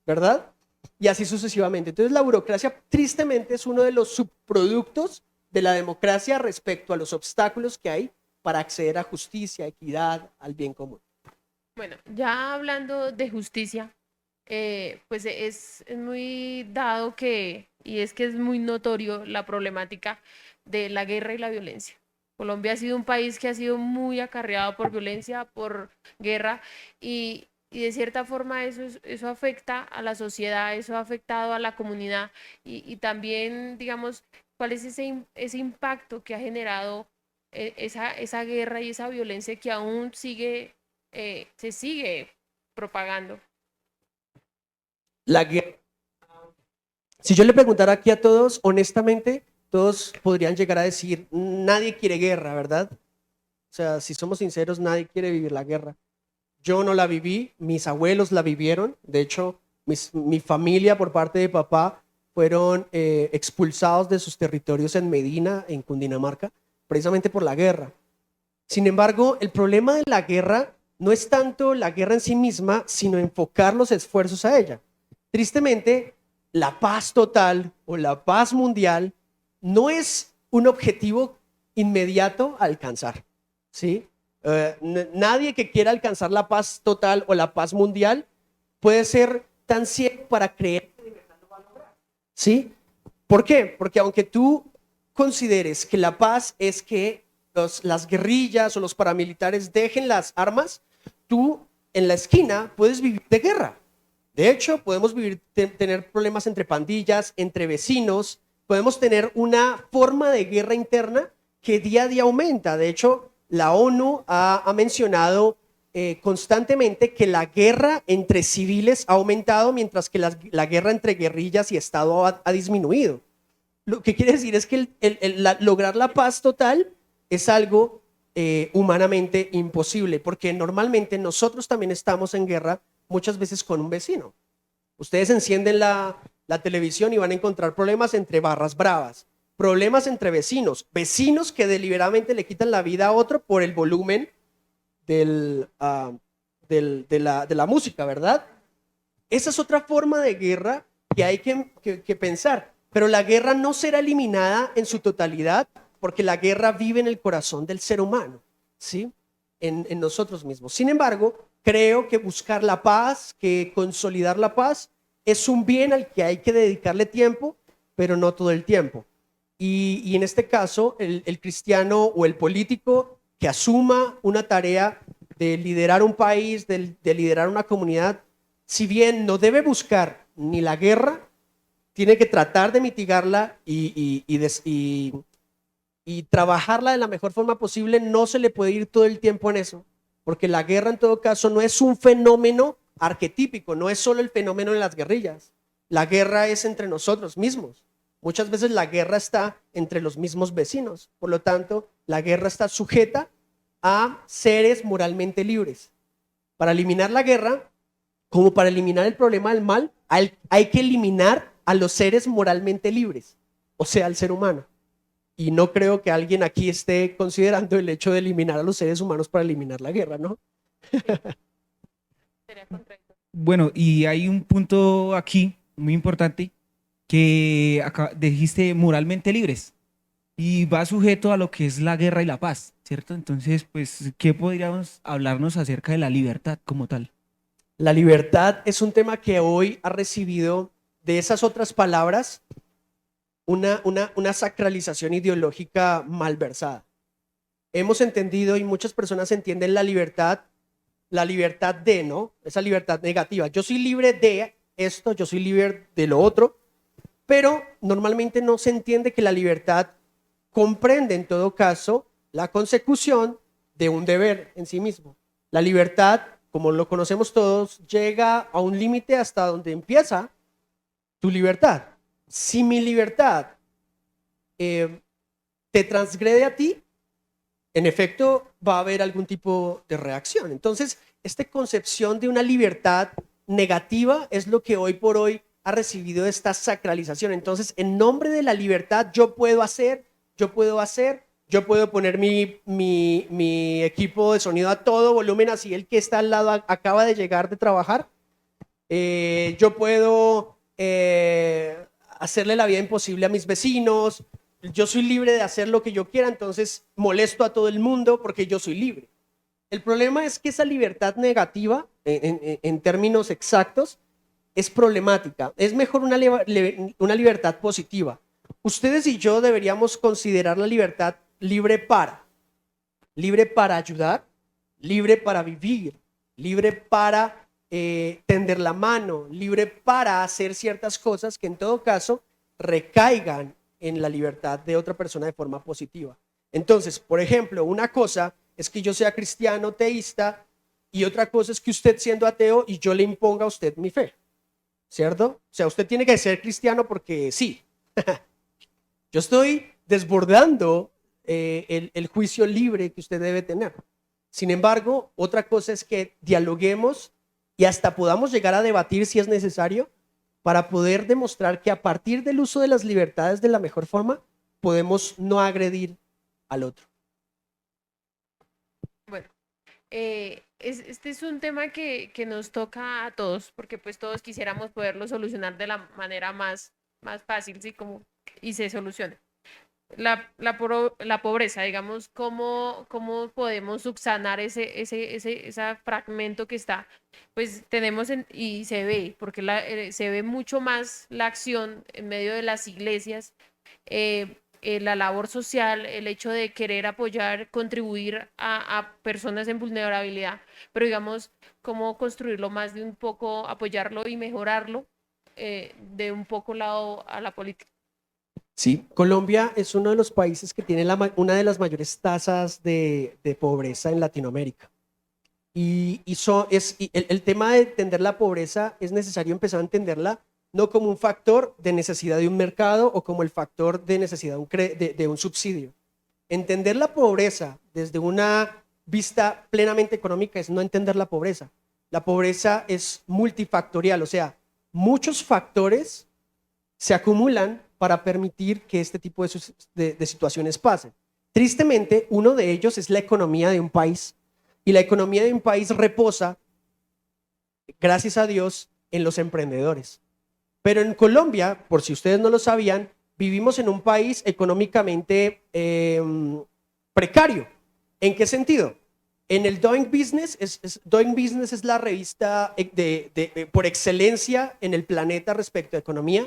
¿verdad? Y así sucesivamente. Entonces la burocracia tristemente es uno de los subproductos de la democracia respecto a los obstáculos que hay para acceder a justicia, equidad, al bien común. Bueno, ya hablando de justicia, pues es muy dado que, y es que es muy notorio la problemática de la guerra y la violencia. Colombia ha sido un país que ha sido muy acarreado por violencia, por guerra, y de cierta forma eso afecta a la sociedad, eso ha afectado a la comunidad, y también, digamos, cuál es ese impacto que ha generado esa guerra y esa violencia que aún se sigue propagando. La guerra. Si yo le preguntara aquí a todos, honestamente, todos podrían llegar a decir, nadie quiere guerra, ¿verdad? O sea, si somos sinceros, nadie quiere vivir la guerra. Yo no la viví, mis abuelos la vivieron. De hecho, mi familia por parte de papá fueron expulsados de sus territorios en Medina, en Cundinamarca, precisamente por la guerra. Sin embargo, el problema de la guerra no es tanto la guerra en sí misma, sino enfocar los esfuerzos a ella. Tristemente, la paz total o la paz mundial no es un objetivo inmediato a alcanzar, ¿sí? Nadie que quiera alcanzar la paz total o la paz mundial puede ser tan ciego para creer que de verdad lo va a lograr, ¿sí? ¿Por qué? Porque aunque tú consideres que la paz es que las guerrillas o los paramilitares dejen las armas, tú en la esquina puedes vivir de guerra. De hecho, podemos tener problemas entre pandillas, entre vecinos, podemos tener una forma de guerra interna que día a día aumenta. De hecho, la ONU ha mencionado constantemente que la guerra entre civiles ha aumentado, mientras que la guerra entre guerrillas y Estado ha disminuido. Lo que quiere decir es que lograr la paz total es algo humanamente imposible, porque normalmente nosotros también estamos en guerra muchas veces con un vecino. Ustedes encienden la televisión y van a encontrar problemas entre barras bravas, problemas entre vecinos, vecinos que deliberadamente le quitan la vida a otro por el volumen de la música, ¿verdad? Esa es otra forma de guerra que hay que pensar, pero la guerra no será eliminada en su totalidad porque la guerra vive en el corazón del ser humano, ¿sí? En nosotros mismos. Sin embargo, creo que buscar la paz, que consolidar la paz, es un bien al que hay que dedicarle tiempo, pero no todo el tiempo. Y en este caso, el cristiano o el político que asuma una tarea de liderar un país, de liderar una comunidad, si bien no debe buscar ni la guerra, tiene que tratar de mitigarla y trabajarla de la mejor forma posible. No se le puede ir todo el tiempo en eso, porque la guerra en todo caso no es un fenómeno arquetípico, no es solo el fenómeno de las guerrillas. La guerra es entre nosotros mismos. Muchas veces la guerra está entre los mismos vecinos. Por lo tanto, la guerra está sujeta a seres moralmente libres. Para eliminar la guerra, como para eliminar el problema del mal, hay que eliminar a los seres moralmente libres, o sea, al ser humano. Y no creo que alguien aquí esté considerando el hecho de eliminar a los seres humanos para eliminar la guerra, ¿no? Sería correcto. Bueno, y hay un punto aquí muy importante, que dijiste moralmente libres y va sujeto a lo que es la guerra y la paz, ¿cierto? Entonces, pues, ¿qué podríamos hablarnos acerca de la libertad como tal? La libertad es un tema que hoy ha recibido de esas otras palabras una sacralización ideológica malversada. Hemos entendido y muchas personas entienden la libertad de, ¿no? Esa libertad negativa. Yo soy libre de esto, yo soy libre de lo otro, pero normalmente no se entiende que la libertad comprende en todo caso la consecución de un deber en sí mismo. La libertad, como lo conocemos todos, llega a un límite hasta donde empieza tu libertad. Si mi libertad te transgrede a ti, en efecto va a haber algún tipo de reacción. Entonces, esta concepción de una libertad negativa es lo que hoy por hoy ha recibido esta sacralización. Entonces, en nombre de la libertad, yo puedo poner mi equipo de sonido a todo volumen, así el que está al lado acaba de llegar de trabajar. Yo puedo hacerle la vida imposible a mis vecinos. Yo soy libre de hacer lo que yo quiera, entonces molesto a todo el mundo porque yo soy libre. El problema es que esa libertad negativa, en términos exactos, es problemática. Es mejor una libertad positiva. Ustedes y yo deberíamos considerar la libertad libre para ayudar, libre para vivir, libre para tender la mano, libre para hacer ciertas cosas que en todo caso recaigan en la libertad de otra persona de forma positiva. Entonces, por ejemplo, una cosa es que yo sea cristiano, teísta, y otra cosa es que usted siendo ateo y yo le imponga a usted mi fe, ¿cierto? O sea, usted tiene que ser cristiano porque sí. Yo estoy desbordando el juicio libre que usted debe tener. Sin embargo, otra cosa es que dialoguemos y hasta podamos llegar a debatir si es necesario para poder demostrar que a partir del uso de las libertades de la mejor forma podemos no agredir al otro. Bueno, este es un tema que nos toca a todos, porque pues todos quisiéramos poderlo solucionar de la manera más fácil, ¿sí? Y se solucione. La pobreza, digamos, ¿cómo podemos subsanar ese fragmento que está? Pues tenemos, y se ve, porque se ve mucho más la acción en medio de las iglesias, la labor social, el hecho de querer apoyar, contribuir a personas en vulnerabilidad, pero digamos, cómo construirlo más de un poco, apoyarlo y mejorarlo de un poco lado a la política. Sí, Colombia es uno de los países que tiene una de las mayores tasas de pobreza en Latinoamérica. Y el tema de entender la pobreza es necesario empezar a entenderla no como un factor de necesidad de un mercado o como el factor de necesidad de un subsidio. Entender la pobreza desde una vista plenamente económica es no entender la pobreza. La pobreza es multifactorial, o sea, muchos factores se acumulan para permitir que este tipo de situaciones pasen. Tristemente, uno de ellos es la economía de un país, y la economía de un país reposa, gracias a Dios, en los emprendedores. Pero en Colombia, por si ustedes no lo sabían, vivimos en un país económicamente precario. ¿En qué sentido? En el Doing Business, Doing Business es la revista por excelencia en el planeta respecto a economía.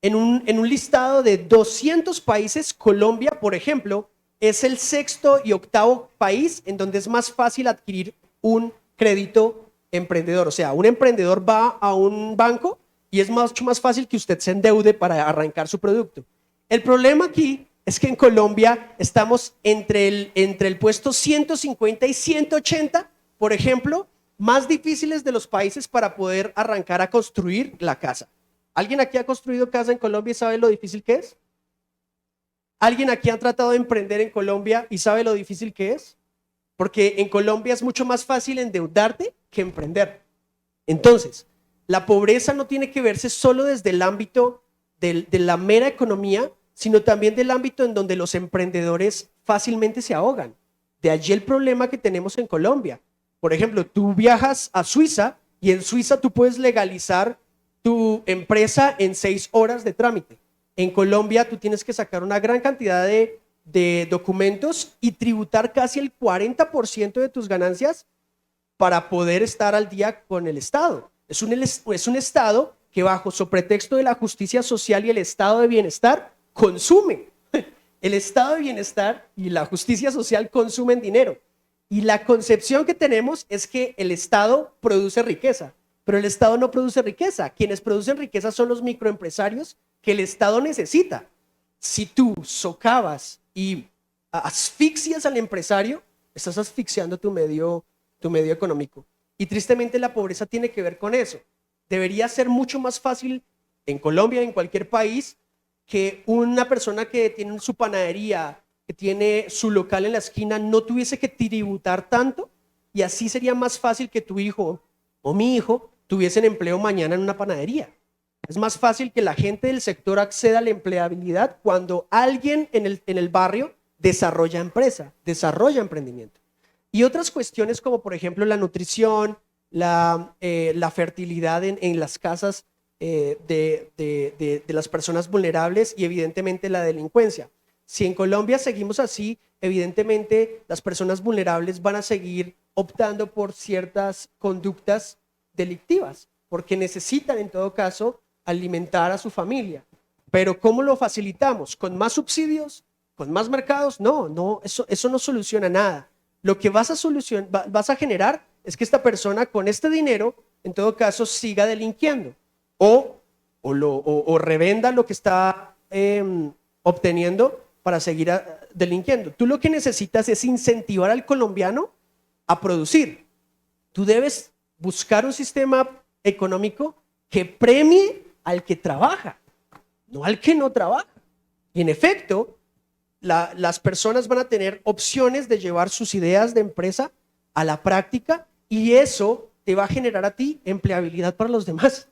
En un listado de 200 países, Colombia, por ejemplo, es el 6º y 8º país en donde es más fácil adquirir un crédito emprendedor. O sea, un emprendedor va a un banco y es mucho más fácil que usted se endeude para arrancar su producto. El problema aquí es que en Colombia estamos entre el puesto 150 y 180, por ejemplo, más difíciles de los países para poder arrancar a construir la casa. ¿Alguien aquí ha construido casa en Colombia y sabe lo difícil que es? ¿Alguien aquí ha tratado de emprender en Colombia y sabe lo difícil que es? Porque en Colombia es mucho más fácil endeudarte que emprender. Entonces, la pobreza no tiene que verse solo desde el ámbito de la mera economía, sino también del ámbito en donde los emprendedores fácilmente se ahogan. De allí el problema que tenemos en Colombia. Por ejemplo, tú viajas a Suiza y en Suiza tú puedes legalizar tu empresa en 6 horas de trámite. En Colombia tú tienes que sacar una gran cantidad de documentos y tributar casi el 40% de tus ganancias para poder estar al día con el Estado. Es un Estado que bajo su pretexto de la justicia social y el estado de bienestar consume. El estado de bienestar y la justicia social consumen dinero. Y la concepción que tenemos es que el Estado produce riqueza, pero el Estado no produce riqueza. Quienes producen riqueza son los microempresarios que el Estado necesita. Si tú socavas y asfixias al empresario, estás asfixiando tu medio económico. Y tristemente la pobreza tiene que ver con eso. Debería ser mucho más fácil en Colombia, en cualquier país, que una persona que tiene su panadería, que tiene su local en la esquina, no tuviese que tributar tanto, y así sería más fácil que tu hijo o mi hijo tuviesen empleo mañana en una panadería. Es más fácil que la gente del sector acceda a la empleabilidad cuando alguien en el barrio desarrolla empresa, desarrolla emprendimiento. Y otras cuestiones como por ejemplo la nutrición, la fertilidad en las casas de las personas vulnerables y evidentemente la delincuencia. Si en Colombia seguimos así, evidentemente las personas vulnerables van a seguir optando por ciertas conductas delictivas, porque necesitan en todo caso alimentar a su familia. Pero ¿cómo lo facilitamos? ¿Con más subsidios? ¿Con más mercados? No, eso no soluciona nada. Lo que vas a generar es que esta persona con este dinero, en todo caso, siga delinquiendo o revenda lo que está obteniendo para seguir delinquiendo. Tú lo que necesitas es incentivar al colombiano a producir. Tú debes buscar un sistema económico que premie al que trabaja, no al que no trabaja. Y en efecto, las personas van a tener opciones de llevar sus ideas de empresa a la práctica y eso te va a generar a ti empleabilidad para los demás.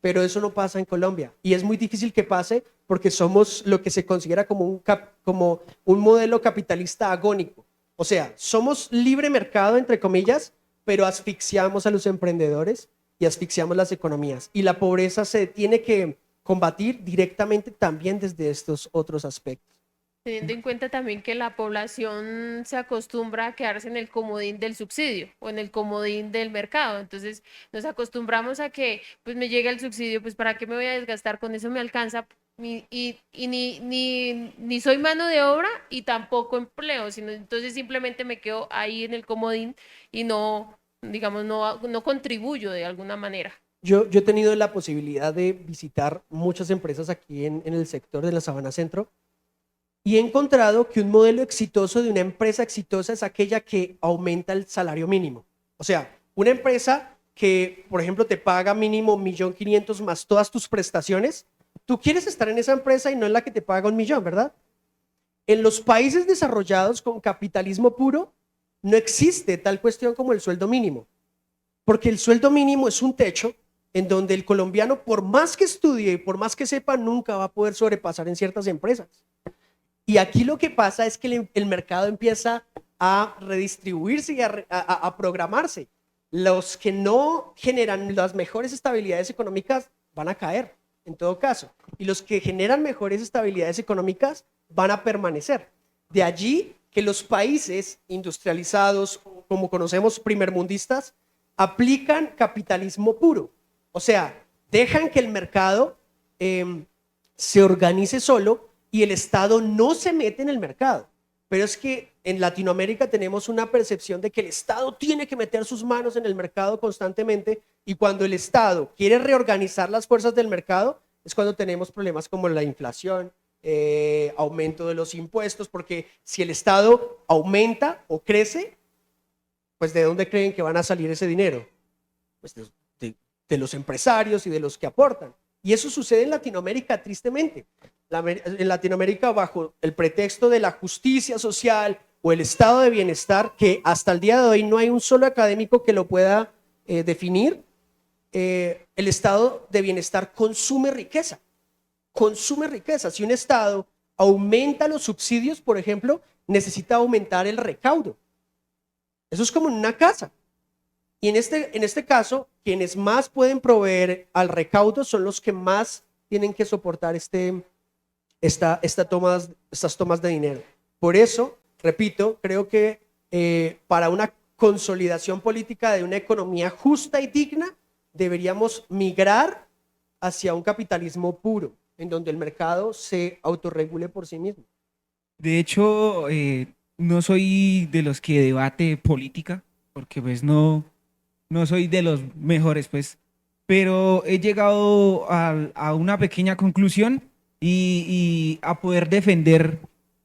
Pero eso no pasa en Colombia y es muy difícil que pase porque somos lo que se considera como un modelo capitalista agónico. O sea, somos libre mercado, entre comillas, pero asfixiamos a los emprendedores y asfixiamos las economías. Y la pobreza se tiene que combatir directamente también desde estos otros aspectos. Teniendo en cuenta también que la población se acostumbra a quedarse en el comodín del subsidio o en el comodín del mercado. Entonces nos acostumbramos a que pues me llega el subsidio, pues ¿para qué me voy a desgastar? Con eso me alcanza y ni soy mano de obra y tampoco empleo, sino entonces simplemente me quedo ahí en el comodín y no, digamos, no contribuyo de alguna manera. Yo he tenido la posibilidad de visitar muchas empresas aquí en el sector de la Sabana Centro. Y he encontrado que un modelo exitoso de una empresa exitosa es aquella que aumenta el salario mínimo. O sea, una empresa que, por ejemplo, te paga mínimo 1.500.000 más todas tus prestaciones, tú quieres estar en esa empresa y no en la que te paga 1.000.000, ¿verdad? En los países desarrollados con capitalismo puro, no existe tal cuestión como el sueldo mínimo. Porque el sueldo mínimo es un techo en donde el colombiano, por más que estudie y por más que sepa, nunca va a poder sobrepasar en ciertas empresas. Y aquí lo que pasa es que el mercado empieza a redistribuirse y a programarse. Los que no generan las mejores estabilidades económicas van a caer, en todo caso. Y los que generan mejores estabilidades económicas van a permanecer. De allí que los países industrializados, como conocemos, primermundistas, aplican capitalismo puro. O sea, dejan que el mercado se organice solo y el Estado no se mete en el mercado. Pero es que en Latinoamérica tenemos una percepción de que el Estado tiene que meter sus manos en el mercado constantemente y cuando el Estado quiere reorganizar las fuerzas del mercado es cuando tenemos problemas como la inflación, aumento de los impuestos, porque si el Estado aumenta o crece, pues ¿de dónde creen que van a salir ese dinero? Pues de los empresarios y de los que aportan. Y eso sucede en Latinoamérica, tristemente. En Latinoamérica, bajo el pretexto de la justicia social o el estado de bienestar, que hasta el día de hoy no hay un solo académico que lo pueda definir, el estado de bienestar consume riqueza. Consume riqueza. Si un estado aumenta los subsidios, por ejemplo, necesita aumentar el recaudo. Eso es como en una casa. Y en este caso, quienes más pueden proveer al recaudo son los que más tienen que soportar estas tomas de dinero. Por eso, repito, creo que para una consolidación política de una economía justa y digna, deberíamos migrar hacia un capitalismo puro, en donde el mercado se autorregule por sí mismo. De hecho, no soy de los que debate política, porque pues no soy de los mejores, pues, pero he llegado a una pequeña conclusión y a poder defender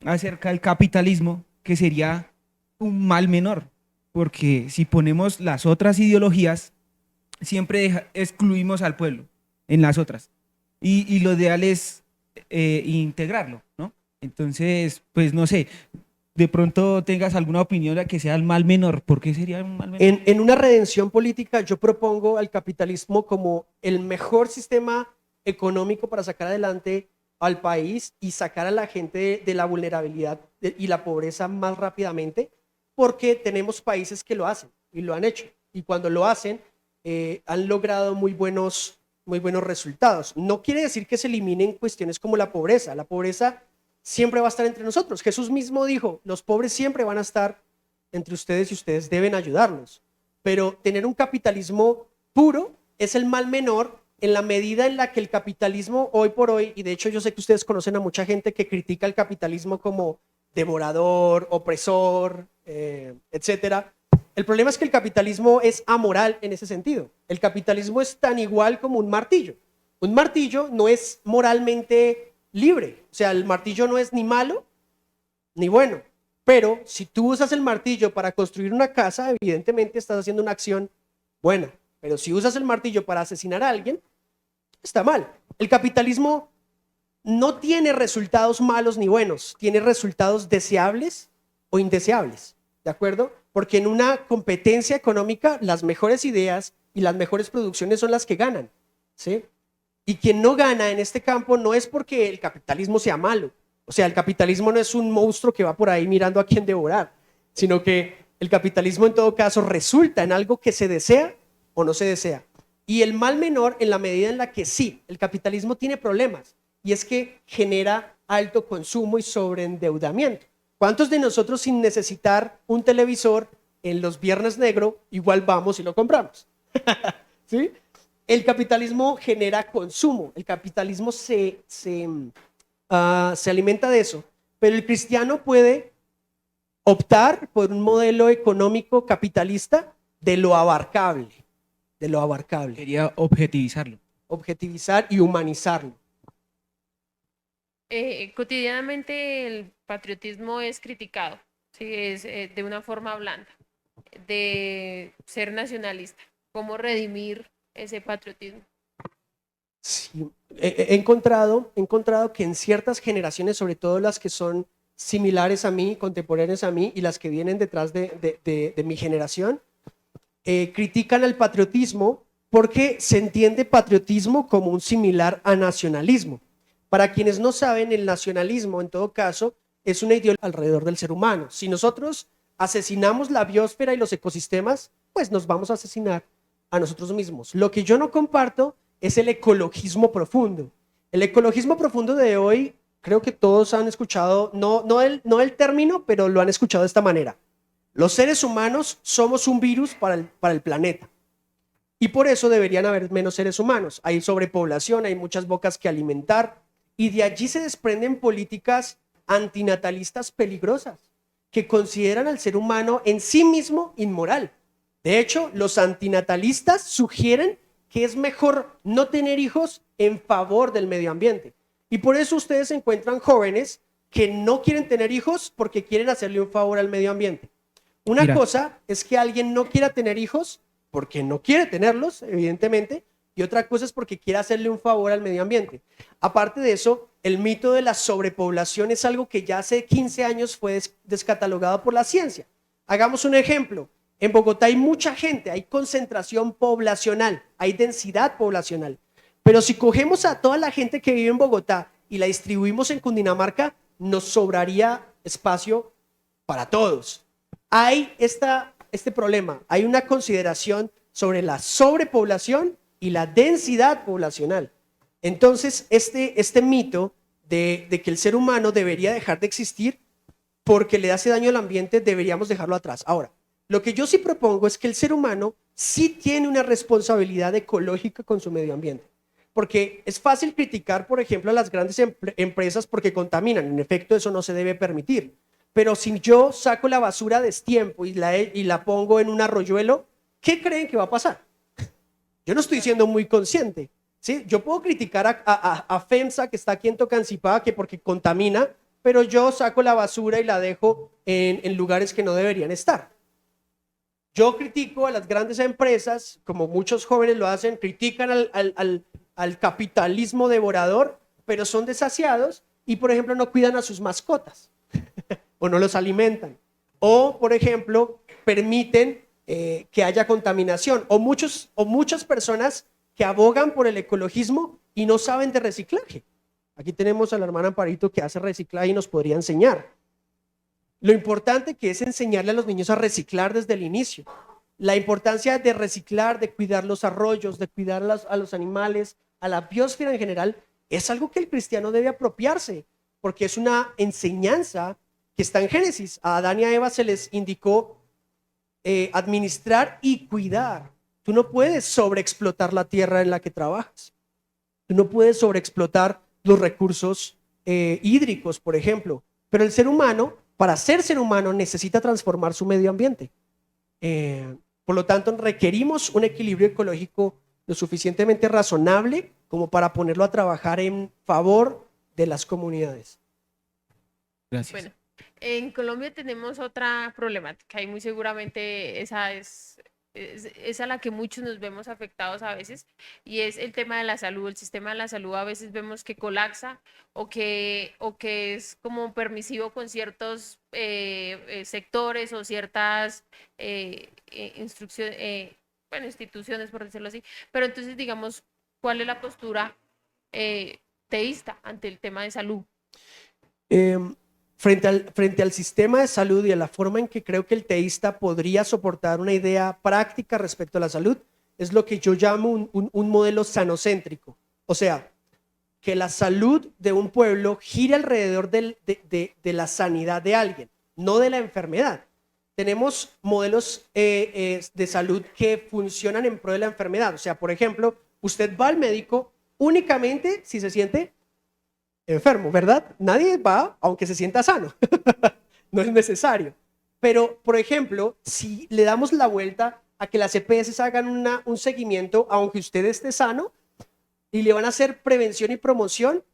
acerca del capitalismo, que sería un mal menor, porque si ponemos las otras ideologías, siempre excluimos al pueblo en las otras. Y lo ideal es integrarlo, ¿no? Entonces, pues no sé, de pronto tengas alguna opinión de que sea el mal menor. ¿Por qué sería un mal menor? En una redención política, yo propongo al capitalismo como el mejor sistema económico para sacar adelante al país y sacar a la gente de la vulnerabilidad y la pobreza más rápidamente, porque tenemos países que lo hacen y lo han hecho. Y cuando lo hacen, han logrado muy buenos resultados. No quiere decir que se eliminen cuestiones como la pobreza. La pobreza siempre va a estar entre nosotros. Jesús mismo dijo, los pobres siempre van a estar entre ustedes y ustedes deben ayudarlos. Pero tener un capitalismo puro es el mal menor en la medida en la que el capitalismo hoy por hoy, y de hecho yo sé que ustedes conocen a mucha gente que critica el capitalismo como devorador, opresor, etcétera. El problema es que el capitalismo es amoral en ese sentido. El capitalismo es tan igual como un martillo. Un martillo no es moralmente libre. O sea, el martillo no es ni malo ni bueno. Pero si tú usas el martillo para construir una casa, evidentemente estás haciendo una acción buena. Pero si usas el martillo para asesinar a alguien, está mal. El capitalismo no tiene resultados malos ni buenos, tiene resultados deseables o indeseables, ¿de acuerdo? Porque en una competencia económica, las mejores ideas y las mejores producciones son las que ganan, ¿sí? Y quien no gana en este campo no es porque el capitalismo sea malo. O sea, el capitalismo no es un monstruo que va por ahí mirando a quién devorar, sino que el capitalismo en todo caso resulta en algo que se desea o no se desea. Y el mal menor en la medida en la que sí, el capitalismo tiene problemas, y es que genera alto consumo y sobreendeudamiento. ¿Cuántos de nosotros sin necesitar un televisor en los viernes negro igual vamos y lo compramos? ¿Sí? El capitalismo genera consumo, el capitalismo se alimenta de eso, pero el cristiano puede optar por un modelo económico capitalista de lo abarcable, Quería objetivizarlo. objetivizar y humanizarlo. Cotidianamente el patriotismo es criticado, ¿sí? Es de una forma blanda, de ser nacionalista. ¿Cómo redimir ese patriotismo? Sí, he encontrado que en ciertas generaciones, sobre todo las que son similares a mí, contemporáneas a mí y las que vienen detrás de mi generación, critican al patriotismo porque se entiende patriotismo como un similar a nacionalismo. Para quienes no saben, el nacionalismo, en todo caso, es una ideología alrededor del ser humano. Si nosotros asesinamos la biosfera y los ecosistemas, pues nos vamos a asesinar a nosotros mismos. Lo que yo no comparto es el ecologismo profundo. El ecologismo profundo de hoy, creo que todos han escuchado, no el término, pero lo han escuchado de esta manera. Los seres humanos somos un virus para el planeta. Y por eso deberían haber menos seres humanos. Hay sobrepoblación, hay muchas bocas que alimentar. Y de allí se desprenden políticas antinatalistas peligrosas que consideran al ser humano en sí mismo inmoral. De hecho, los antinatalistas sugieren que es mejor no tener hijos en favor del medio ambiente. Y por eso ustedes encuentran jóvenes que no quieren tener hijos porque quieren hacerle un favor al medio ambiente. Una Mira. cosa es que alguien no quiera tener hijos porque no quiere tenerlos, evidentemente, y otra cosa es porque quiere hacerle un favor al medio ambiente. Aparte de eso, el mito de la sobrepoblación es algo que ya hace 15 años fue descatalogado por la ciencia. Hagamos un ejemplo. En Bogotá hay mucha gente, hay concentración poblacional, hay densidad poblacional. Pero si cogemos a toda la gente que vive en Bogotá y la distribuimos en Cundinamarca, nos sobraría espacio para todos. Hay esta este problema. Hay una consideración sobre la sobrepoblación y la densidad poblacional. Entonces, este mito de que el ser humano debería dejar de existir porque le hace daño al ambiente, deberíamos dejarlo atrás. Ahora, lo que yo sí propongo es que el ser humano sí tiene una responsabilidad ecológica con su medio ambiente. Porque es fácil criticar, por ejemplo, a las grandes empresas porque contaminan. En efecto, eso no se debe permitir. Pero si yo saco la basura a destiempo y la pongo en un arroyuelo, ¿qué creen que va a pasar? Yo no estoy siendo muy consciente, ¿sí? Yo puedo criticar a FEMSA, que está aquí en Tocancipá, que porque contamina, pero yo saco la basura y la dejo en lugares que no deberían estar. Yo critico a las grandes empresas, como muchos jóvenes lo hacen, critican al capitalismo devorador, pero son desasiados y, por ejemplo, no cuidan a sus mascotas o no los alimentan. O, por ejemplo, permiten que haya contaminación. O muchas personas que abogan por el ecologismo y no saben de reciclaje. Aquí tenemos a la hermana Amparito que hace reciclaje y nos podría enseñar. Lo importante que es enseñarle a los niños a reciclar desde el inicio. La importancia de reciclar, de cuidar los arroyos, de cuidar a los animales, a la biosfera en general, es algo que el cristiano debe apropiarse, porque es una enseñanza que está en Génesis. A Adán y a Eva se les indicó administrar y cuidar. Tú no puedes sobreexplotar la tierra en la que trabajas. Tú no puedes sobreexplotar los recursos hídricos, por ejemplo. Pero el ser humano, para ser ser humano, necesita transformar su medio ambiente. Por lo tanto, requerimos un equilibrio ecológico lo suficientemente razonable como para ponerlo a trabajar en favor de las comunidades. Gracias. Bueno, en Colombia tenemos otra problemática y muy seguramente esa es a la que muchos nos vemos afectados a veces, y es el tema de la salud. El sistema de la salud a veces vemos que colapsa o que es como permisivo con ciertos sectores o ciertas instituciones, por decirlo así. Pero entonces, digamos, ¿cuál es la postura teísta ante el tema de salud? Frente al sistema de salud y a la forma en que creo que el teísta podría soportar una idea práctica respecto a la salud, es lo que yo llamo un modelo sanocéntrico. O sea, que la salud de un pueblo gire alrededor de la sanidad de alguien, no de la enfermedad. Tenemos modelos de salud que funcionan en pro de la enfermedad. O sea, por ejemplo, usted va al médico únicamente si se siente enfermo, ¿verdad? Nadie va aunque se sienta sano. No es necesario. Pero, por ejemplo, si le damos la vuelta a que las EPS hagan un seguimiento, aunque usted esté sano, y le van a hacer prevención y promoción,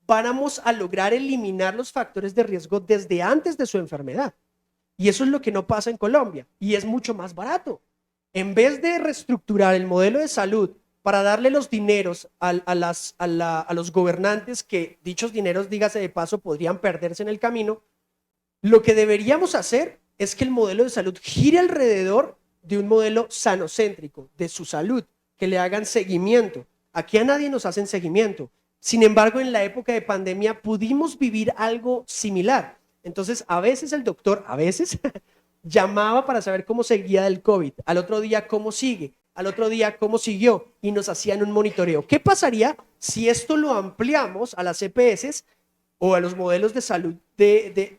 vamos a lograr eliminar los factores de riesgo desde antes de su enfermedad. Y eso es lo que no pasa en Colombia. Y es mucho más barato. En vez de reestructurar el modelo de salud para darle los dineros a los gobernantes, que dichos dineros, dígase de paso, podrían perderse en el camino, lo que deberíamos hacer es que el modelo de salud gire alrededor de un modelo sanocéntrico, de su salud, que le hagan seguimiento. Aquí a nadie nos hacen seguimiento. Sin embargo, en la época de pandemia pudimos vivir algo similar. Entonces, a veces el doctor, llamaba para saber cómo seguía del COVID, al otro día cómo sigue, al otro día cómo siguió, y nos hacían un monitoreo. ¿Qué pasaría si esto lo ampliamos a las EPS o a los modelos de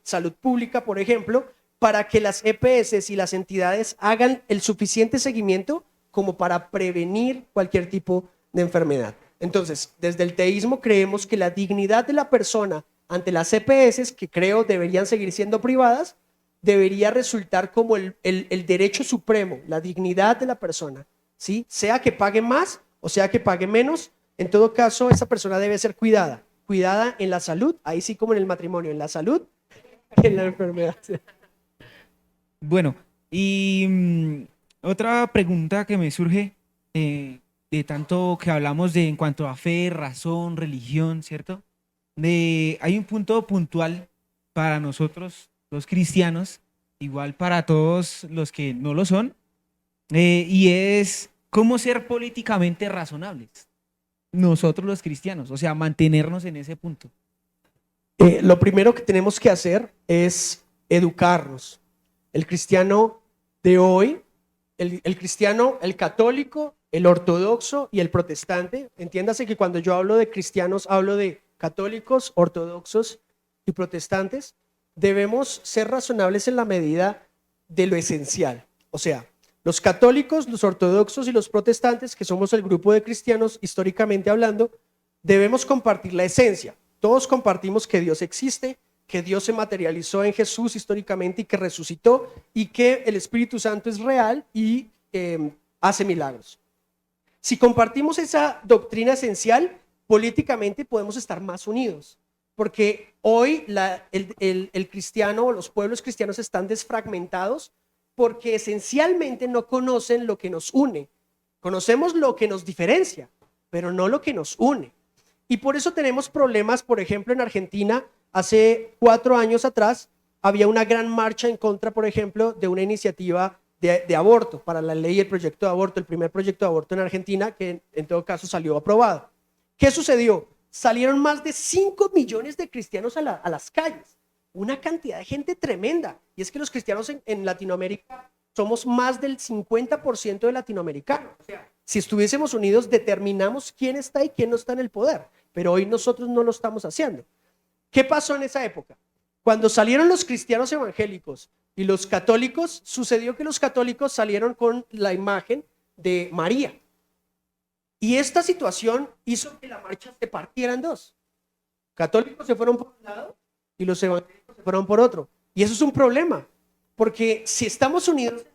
salud pública, por ejemplo, para que las EPS y las entidades hagan el suficiente seguimiento como para prevenir cualquier tipo de enfermedad? Entonces, desde el teísmo creemos que la dignidad de la persona ante las EPS, que creo deberían seguir siendo privadas, debería resultar como el derecho supremo, la dignidad de la persona, ¿sí? Sea que pague más o sea que pague menos, en todo caso esa persona debe ser cuidada en la salud, ahí sí como en el matrimonio, en la salud y en la enfermedad. Bueno, y otra pregunta que me surge de tanto que hablamos en cuanto a fe, razón, religión, ¿cierto? Hay un punto puntual para nosotros, los cristianos, igual para todos los que no lo son, y es cómo ser políticamente razonables. Nosotros los cristianos, o sea, mantenernos en ese punto. Lo primero que tenemos que hacer es educarnos. El cristiano de hoy, el cristiano, el católico, el ortodoxo y el protestante, entiéndase que cuando yo hablo de cristianos, hablo de católicos, ortodoxos y protestantes, debemos ser razonables en la medida de lo esencial. O sea, los católicos, los ortodoxos y los protestantes, que somos el grupo de cristianos históricamente hablando, debemos compartir la esencia. Todos compartimos que Dios existe, que Dios se materializó en Jesús históricamente y que resucitó, y que el Espíritu Santo es real y hace milagros. Si compartimos esa doctrina esencial, políticamente podemos estar más unidos, porque hoy el cristiano o los pueblos cristianos están desfragmentados porque esencialmente no conocen lo que nos une. Conocemos lo que nos diferencia, pero no lo que nos une. Y por eso tenemos problemas. Por ejemplo, en Argentina, hace 4 años atrás, había una gran marcha en contra, por ejemplo, de una iniciativa de aborto, para la ley y el proyecto de aborto, el primer proyecto de aborto en Argentina, que en todo caso salió aprobado. ¿Qué sucedió? Salieron más de 5 millones de cristianos a las calles, una cantidad de gente tremenda. Y es que los cristianos en Latinoamérica somos más del 50% de latinoamericanos. O sea, si estuviésemos unidos, determinamos quién está y quién no está en el poder, pero hoy nosotros no lo estamos haciendo. ¿Qué pasó en esa época? Cuando salieron los cristianos evangélicos y los católicos, sucedió que los católicos salieron con la imagen de María. Y esta situación hizo que la marcha se partiera en dos. Católicos se fueron por un lado y los evangélicos se fueron por otro. Y eso es un problema, porque si estamos unidos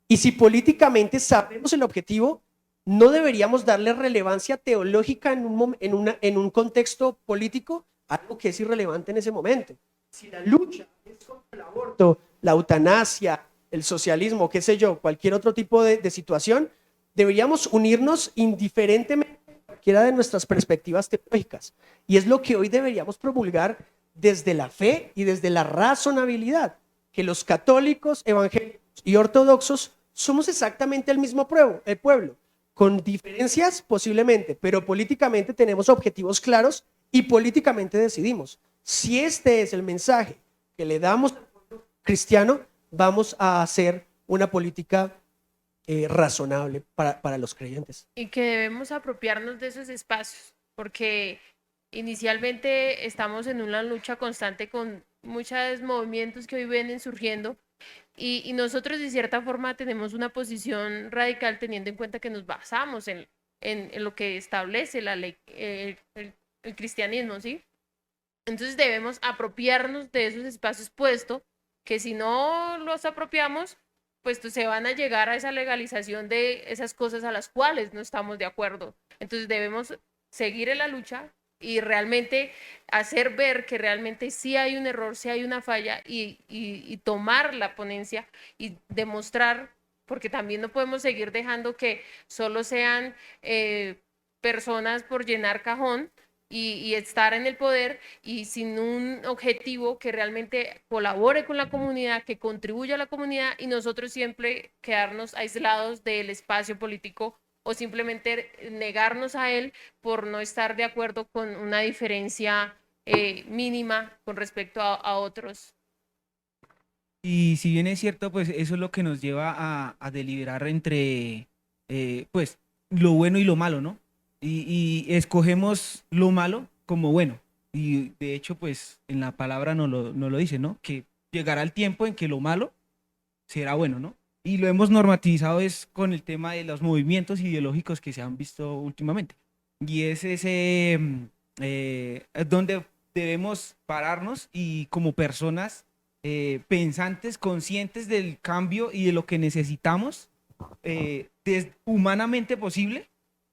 y si políticamente sabemos el objetivo, no deberíamos darle relevancia teológica en un contexto político, algo que es irrelevante en ese momento. Si la lucha es contra el aborto, la eutanasia, el socialismo, qué sé yo, cualquier otro tipo de situación, deberíamos unirnos indiferentemente a cualquiera de nuestras perspectivas teológicas. Y es lo que hoy deberíamos promulgar desde la fe y desde la razonabilidad, que los católicos, evangélicos y ortodoxos somos exactamente el mismo pueblo, con diferencias posiblemente, pero políticamente tenemos objetivos claros y políticamente decidimos. Si este es el mensaje que le damos al pueblo cristiano, vamos a hacer una política razonable para los creyentes. Y que debemos apropiarnos de esos espacios, porque inicialmente estamos en una lucha constante con muchos movimientos que hoy vienen surgiendo, y nosotros de cierta forma tenemos una posición radical teniendo en cuenta que nos basamos en lo que establece la ley, el cristianismo, ¿sí? Entonces debemos apropiarnos de esos espacios, puesto que si no los apropiamos, pues se van a llegar a esa legalización de esas cosas a las cuales no estamos de acuerdo. Entonces debemos seguir en la lucha y realmente hacer ver que realmente sí hay un error, sí hay una falla, y tomar la ponencia y demostrar, porque también no podemos seguir dejando que solo sean personas por llenar cajón y estar en el poder y sin un objetivo que realmente colabore con la comunidad, que contribuya a la comunidad, y nosotros siempre quedarnos aislados del espacio político o simplemente negarnos a él por no estar de acuerdo con una diferencia mínima con respecto a otros. Y si bien es cierto, pues eso es lo que nos lleva a deliberar entre, pues, lo bueno y lo malo, ¿no? Y escogemos lo malo como bueno. Y de hecho, pues, en la palabra no lo dice, ¿no? Que llegará el tiempo en que lo malo será bueno, ¿no? Y lo hemos normativizado es con el tema de los movimientos ideológicos que se han visto últimamente. Y es ese donde debemos pararnos y como personas pensantes, conscientes del cambio y de lo que necesitamos, humanamente posible,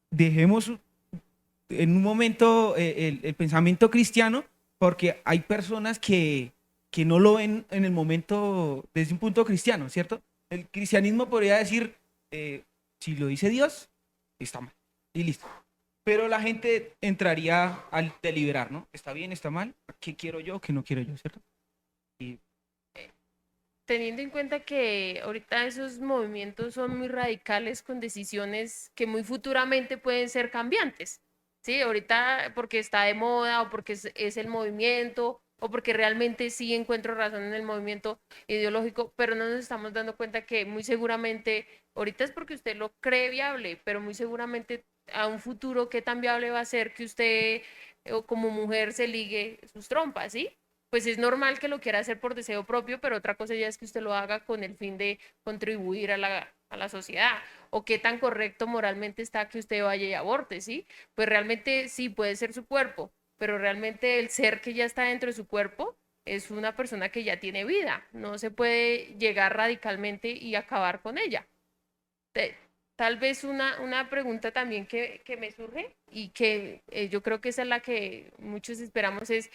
dejemos en un momento el pensamiento cristiano, porque hay personas que no lo ven en el momento desde un punto cristiano, ¿cierto? El cristianismo podría decir, si lo dice Dios, está mal, y listo. Pero la gente entraría al deliberar, ¿no? ¿Está bien, está mal? ¿Qué quiero yo, qué no quiero yo, ¿cierto? Y Teniendo en cuenta que ahorita esos movimientos son muy radicales con decisiones que muy futuramente pueden ser cambiantes, ¿sí? Ahorita porque está de moda o porque es el movimiento o porque realmente sí encuentro razón en el movimiento ideológico, pero no nos estamos dando cuenta que muy seguramente, ahorita es porque usted lo cree viable, pero muy seguramente a un futuro, ¿qué tan viable va a ser que usted como mujer se ligue sus trompas, ¿sí? Pues es normal que lo quiera hacer por deseo propio, pero otra cosa ya es que usted lo haga con el fin de contribuir a la sociedad. O qué tan correcto moralmente está que usted vaya y aborte, ¿sí? Pues realmente sí puede ser su cuerpo, pero realmente el ser que ya está dentro de su cuerpo es una persona que ya tiene vida. No se puede llegar radicalmente y acabar con ella. Te- Tal vez una pregunta también que me surge y que yo creo que esa es la que muchos esperamos es,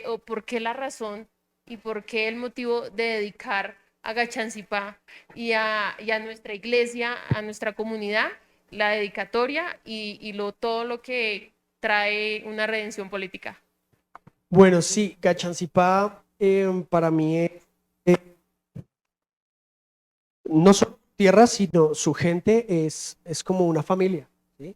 o ¿por qué la razón y por qué el motivo de dedicar a Gachancipá y a nuestra iglesia, a nuestra comunidad, la dedicatoria todo lo que trae una redención política? Bueno, sí, Gachancipá para mí es no solo tierra, sino su gente es como una familia. ¿Sí?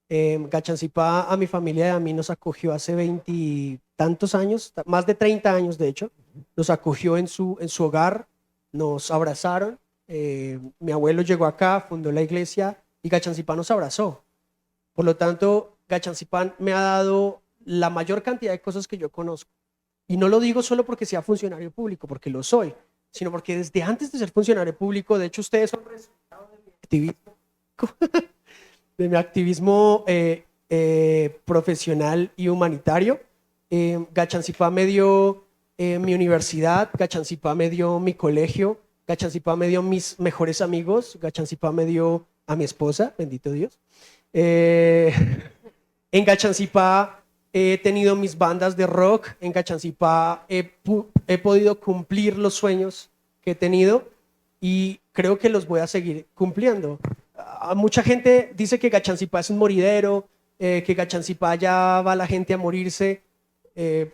Gachancipá a mi familia y a mí nos acogió hace 20 tantos años, más de 30 años de hecho, nos acogió en su hogar, nos abrazaron. Mi abuelo llegó acá, fundó la iglesia y Gachancipá nos abrazó. Por lo tanto, Gachancipá me ha dado la mayor cantidad de cosas que yo conozco. Y no lo digo solo porque sea funcionario público, porque lo soy, sino porque desde antes de ser funcionario público, de hecho ustedes son resultado de mi activismo, de mi activismo profesional y humanitario. Gachancipá me dio mi universidad, Gachancipá me dio mi colegio, Gachancipá me dio mis mejores amigos, Gachancipá me dio a mi esposa, bendito Dios. Eh, en Gachancipá he tenido mis bandas de rock, en Gachancipá he podido cumplir los sueños que he tenido y creo que los voy a seguir cumpliendo. Mucha gente dice que Gachancipá es un moridero, que Gachancipá ya va la gente a morirse,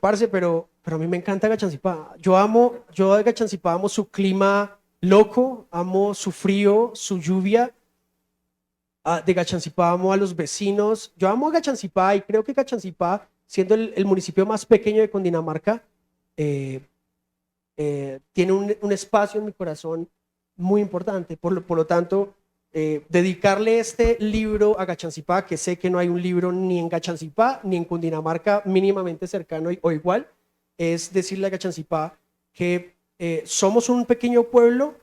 parce, pero a mí me encanta Gachancipá. Yo de Gachancipá amo su clima loco, amo su frío, su lluvia. De Gachancipá amo a los vecinos. Yo amo a Gachancipá y creo que Gachancipá, siendo el municipio más pequeño de Cundinamarca, eh, tiene un espacio en mi corazón muy importante. Por lo tanto, dedicarle este libro a Gachancipá, que sé que no hay un libro ni en Gachancipá ni en Cundinamarca mínimamente cercano o igual, es decirle a Gachancipá que somos un pequeño pueblo,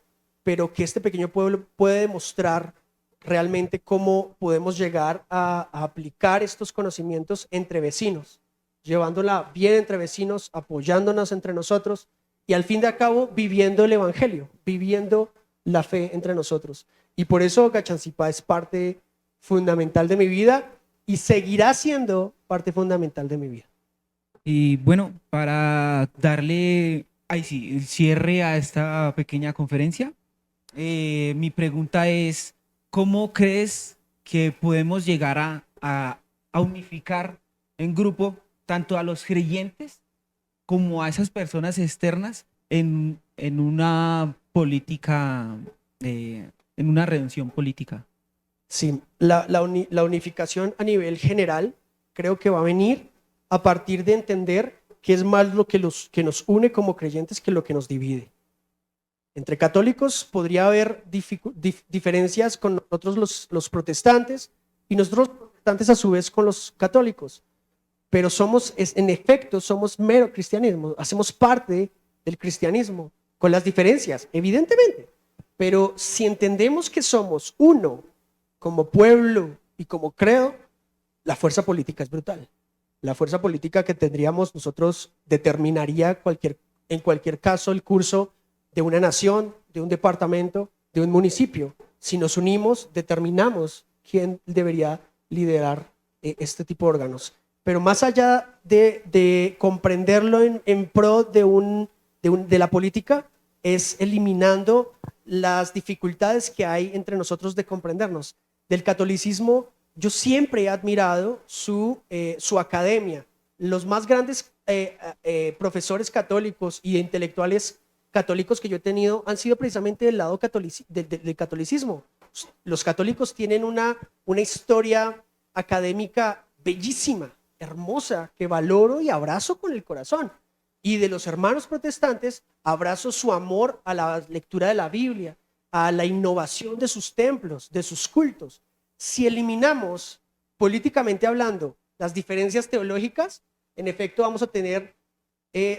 pero que este pequeño pueblo puede demostrar realmente cómo podemos llegar a aplicar estos conocimientos entre vecinos, llevándola bien entre vecinos, apoyándonos entre nosotros y al fin de cabo viviendo el evangelio, viviendo la fe entre nosotros. Y por eso Gachancipá es parte fundamental de mi vida y seguirá siendo parte fundamental de mi vida. Y bueno, para darle, ahí sí, el cierre a esta pequeña conferencia, mi pregunta es, ¿cómo crees que podemos llegar a unificar en grupo tanto a los creyentes como a esas personas externas en una política, en una redención política? Sí, la unificación a nivel general creo que va a venir a partir de entender que es más lo que nos une como creyentes que lo que nos divide. Entre católicos podría haber diferencias con nosotros los protestantes y nosotros los protestantes a su vez con los católicos, pero en efecto, somos mero cristianismo, hacemos parte del cristianismo, con las diferencias, evidentemente, pero si entendemos que somos uno como pueblo y como credo, la fuerza política es brutal. La fuerza política que tendríamos nosotros determinaría en cualquier caso el curso de una nación, de un departamento, de un municipio. Si nos unimos, determinamos quién debería liderar este tipo de órganos. Pero más allá de comprenderlo en pro de la política, es eliminando las dificultades que hay entre nosotros de comprendernos. Del catolicismo, yo siempre he admirado su academia. Los más grandes profesores católicos y intelectuales católicos que yo he tenido han sido precisamente del lado del catolicismo. Los católicos tienen una historia académica bellísima, hermosa, que valoro y abrazo con el corazón. Y de los hermanos protestantes abrazo su amor a la lectura de la Biblia, a la innovación de sus templos, de sus cultos. Si eliminamos, políticamente hablando, las diferencias teológicas, en efecto vamos a tener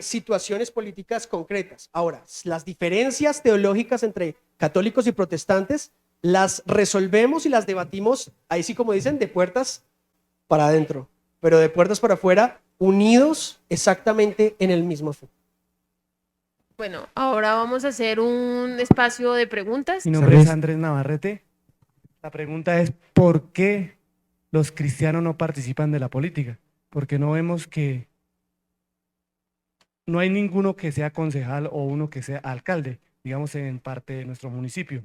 situaciones políticas concretas. Ahora, las diferencias teológicas entre católicos y protestantes las resolvemos y las debatimos, ahí sí como dicen, de puertas para adentro, pero de puertas para afuera, unidos exactamente en el mismo fin. Bueno, ahora vamos a hacer un espacio de preguntas. Mi nombre es Andrés Navarrete. La pregunta es, ¿por qué los cristianos no participan de la política? Porque no vemos que no hay ninguno que sea concejal o uno que sea alcalde, digamos, en parte de nuestro municipio.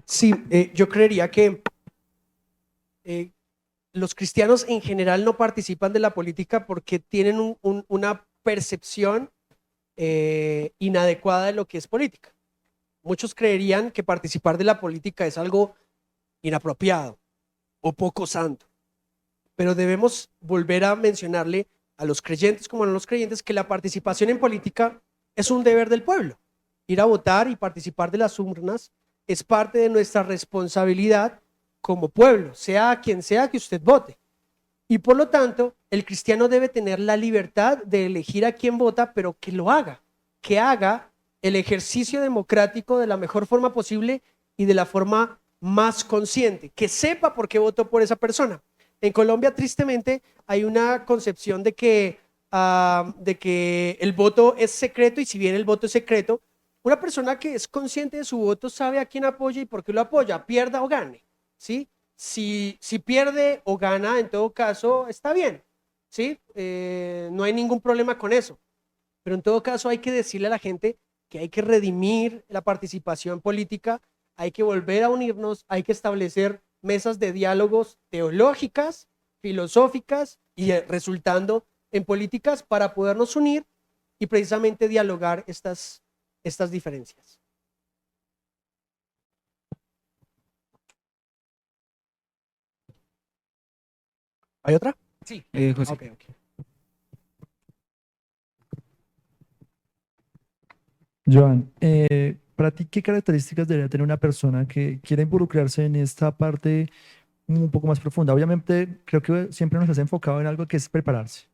Sí, yo creería que los cristianos en general no participan de la política porque tienen una percepción inadecuada de lo que es política. Muchos creerían que participar de la política es algo inapropiado o poco santo, pero debemos volver a mencionarle a los creyentes como a no los creyentes que la participación en política es un deber del pueblo. Ir a votar y participar de las urnas es parte de nuestra responsabilidad como pueblo, sea a quien sea que usted vote. Y por lo tanto, el cristiano debe tener la libertad de elegir a quién vota, pero que haga el ejercicio democrático de la mejor forma posible y de la forma más consciente, que sepa por qué votó por esa persona. En Colombia, tristemente, hay una concepción de que el voto es secreto, y si bien el voto es secreto, una persona que es consciente de su voto sabe a quién apoya y por qué lo apoya, pierda o gane, ¿sí? Si pierde o gana, en todo caso, está bien, ¿sí? No hay ningún problema con eso. Pero en todo caso hay que decirle a la gente que hay que redimir la participación política, hay que volver a unirnos, hay que establecer mesas de diálogos teológicas, filosóficas y resultando en políticas para podernos unir y precisamente dialogar estas diferencias. ¿Hay otra? Sí, José. Ok. Joan, para ti, ¿qué características debería tener una persona que quiera involucrarse en esta parte un poco más profunda? Obviamente, creo que siempre nos has enfocado en algo que es prepararse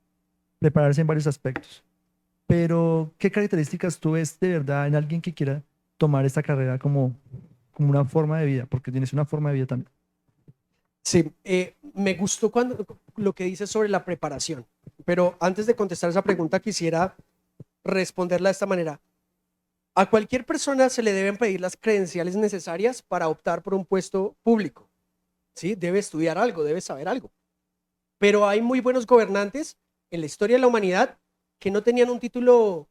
en varios aspectos. Pero, ¿qué características tú ves de verdad en alguien que quiera tomar esta carrera como una forma de vida? Porque tienes una forma de vida también. Sí, me gustó lo que dices sobre la preparación, pero antes de contestar esa pregunta quisiera responderla de esta manera. A cualquier persona se le deben pedir las credenciales necesarias para optar por un puesto público, ¿sí? Debe estudiar algo, debe saber algo. Pero hay muy buenos gobernantes en la historia de la humanidad que no tenían un título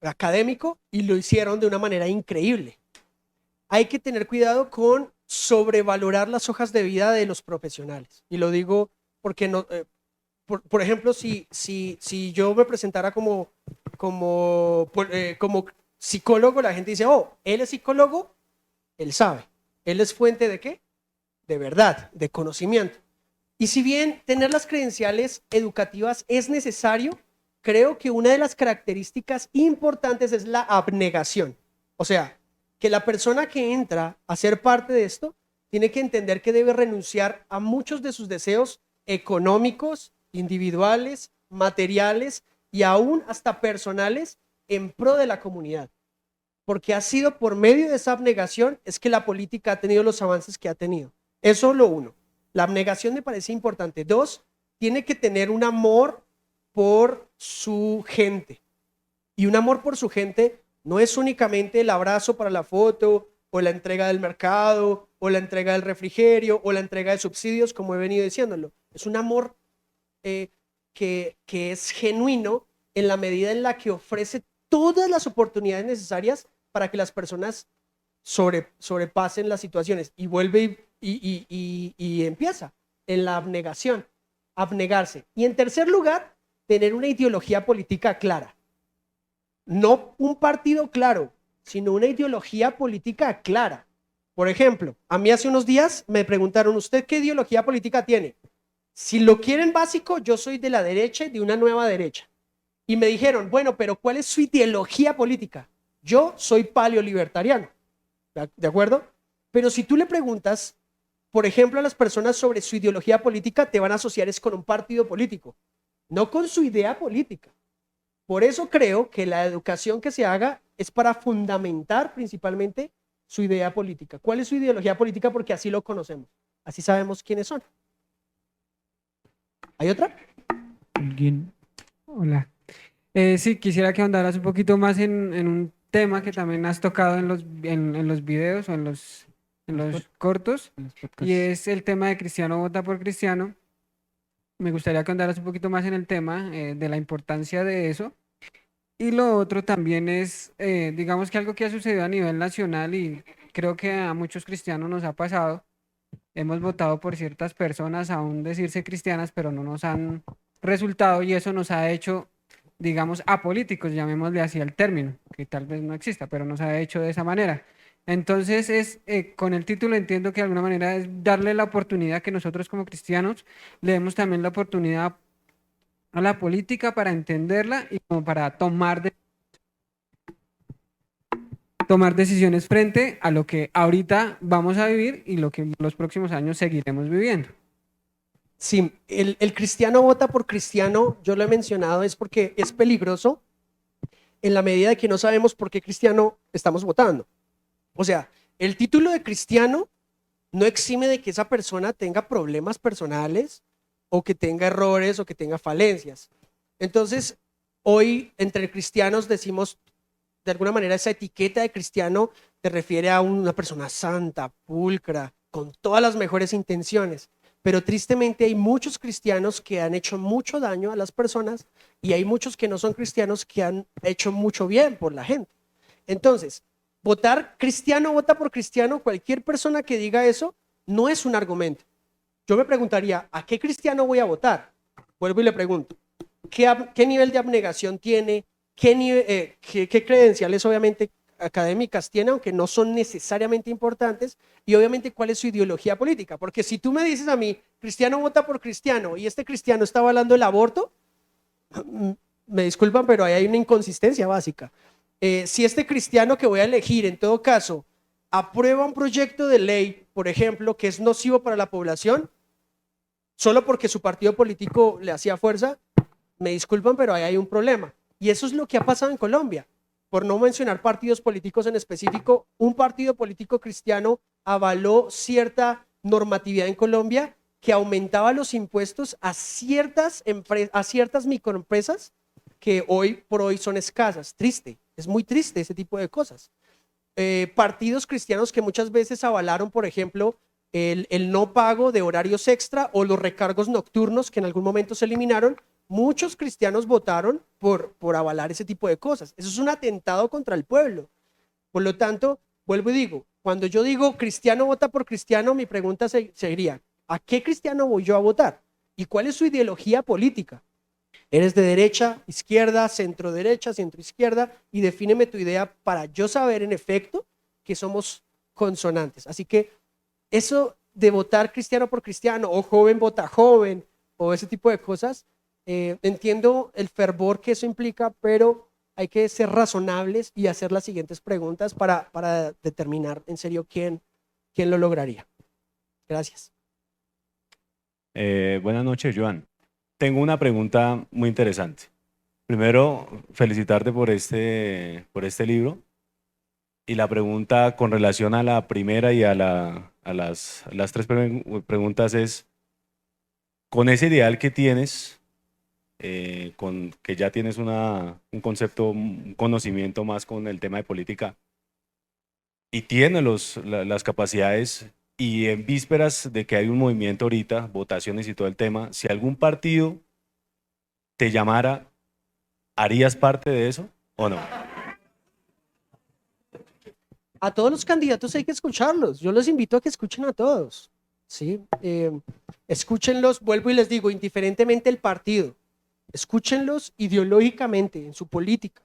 académico y lo hicieron de una manera increíble. Hay que tener cuidado con sobrevalorar las hojas de vida de los profesionales. Y lo digo porque no, por ejemplo, si yo me presentara como psicólogo, la gente dice, oh, él es psicólogo, él sabe. ¿Él es fuente de qué? De verdad, de conocimiento. Y si bien tener las credenciales educativas es necesario, creo que una de las características importantes es la abnegación. O sea, que la persona que entra a ser parte de esto tiene que entender que debe renunciar a muchos de sus deseos económicos, individuales, materiales y aún hasta personales en pro de la comunidad. Porque ha sido por medio de esa abnegación es que la política ha tenido los avances que ha tenido. Eso es lo uno. La abnegación me parece importante. Dos, tiene que tener un amor por su gente. Y un amor por su gente no es únicamente el abrazo para la foto o la entrega del mercado o la entrega del refrigerio o la entrega de subsidios, como he venido diciéndolo. Es un amor que es genuino en la medida en la que ofrece todas las oportunidades necesarias para que las personas sobrepasen las situaciones y vuelve y empieza en la abnegación, abnegarse. Y en tercer lugar, tener una ideología política clara. No un partido claro, sino una ideología política clara. Por ejemplo, a mí hace unos días me preguntaron, ¿usted qué ideología política tiene? Si lo quieren básico, yo soy de la derecha y de una nueva derecha. Y me dijeron, bueno, pero ¿cuál es su ideología política? Yo soy paleolibertariano, ¿de acuerdo? Pero si tú le preguntas, por ejemplo, a las personas sobre su ideología política, te van a asociar es con un partido político, no con su idea política. Por eso creo que la educación que se haga es para fundamentar principalmente su idea política. ¿Cuál es su ideología política? Porque así lo conocemos, así sabemos quiénes son. ¿Hay otra? Alguien. Hola. Sí, quisiera que ahondaras un poquito más en un tema que también has tocado en los videos o en los cortos, En los y podcasts. es el tema de Cristiano vota por Cristiano. Me gustaría que ahondaras un poquito más en el tema de la importancia de eso. Y lo otro también es, digamos que algo que ha sucedido a nivel nacional y creo que a muchos cristianos nos ha pasado. Hemos votado por ciertas personas, aún decirse cristianas, pero no nos han resultado y eso nos ha hecho, digamos, apolíticos, llamémosle así el término, que tal vez no exista, pero nos ha hecho de esa manera. Entonces, con el título entiendo que de alguna manera es darle la oportunidad que nosotros como cristianos le demos también la oportunidad a la política para entenderla y como para tomar decisiones frente a lo que ahorita vamos a vivir y lo que en los próximos años seguiremos viviendo. Sí, el cristiano vota por cristiano, yo lo he mencionado, es porque es peligroso en la medida de que no sabemos por qué cristiano estamos votando. O sea, el título de cristiano no exime de que esa persona tenga problemas personales o que tenga errores o que tenga falencias. Entonces, hoy entre cristianos decimos, de alguna manera, esa etiqueta de cristiano te refiere a una persona santa, pulcra, con todas las mejores intenciones. Pero tristemente hay muchos cristianos que han hecho mucho daño a las personas y hay muchos que no son cristianos que han hecho mucho bien por la gente. Entonces, votar cristiano vota por cristiano, cualquier persona que diga eso no es un argumento. Yo me preguntaría, ¿a qué cristiano voy a votar? Vuelvo y le pregunto, ¿qué nivel de abnegación tiene? ¿Qué credenciales obviamente académicas tiene, aunque no son necesariamente importantes? Y obviamente, ¿cuál es su ideología política? Porque si tú me dices a mí, cristiano vota por cristiano y este cristiano está avalando el aborto, me disculpan, pero ahí hay una inconsistencia básica. Si este cristiano que voy a elegir, en todo caso, aprueba un proyecto de ley, por ejemplo, que es nocivo para la población, solo porque su partido político le hacía fuerza, me disculpan, pero ahí hay un problema. Y eso es lo que ha pasado en Colombia. Por no mencionar partidos políticos en específico, un partido político cristiano avaló cierta normatividad en Colombia que aumentaba los impuestos a ciertas microempresas que hoy por hoy son escasas. Triste, es muy triste ese tipo de cosas. Partidos cristianos que muchas veces avalaron, por ejemplo, el no pago de horarios extra o los recargos nocturnos que en algún momento se eliminaron. Muchos cristianos votaron por avalar ese tipo de cosas. Eso es un atentado contra el pueblo. Por lo tanto, vuelvo y digo, cuando yo digo cristiano vota por cristiano, mi pregunta sería, ¿a qué cristiano voy yo a votar? ¿Y cuál es su ideología política? ¿Eres de derecha, izquierda, centro derecha, centro izquierda? Y defíneme tu idea para yo saber en efecto que somos consonantes. Así que eso de votar cristiano por cristiano o joven vota joven o ese tipo de cosas, entiendo el fervor que eso implica, pero hay que ser razonables y hacer las siguientes preguntas para determinar en serio quién lo lograría. Gracias. Buenas noches, Joan. Tengo una pregunta muy interesante. Primero, felicitarte por este libro. Y la pregunta con relación a la primera y a las tres preguntas es, con ese ideal que tienes, con que ya tienes un concepto, un conocimiento más con el tema de política y tienes las capacidades, y en vísperas de que hay un movimiento ahorita, votaciones y todo el tema, si algún partido te llamara, ¿harías parte de eso o no? A todos los candidatos hay que escucharlos. Yo los invito a que escuchen a todos. ¿Sí? Escúchenlos, vuelvo y les digo, indiferentemente el partido. Escúchenlos ideológicamente en su política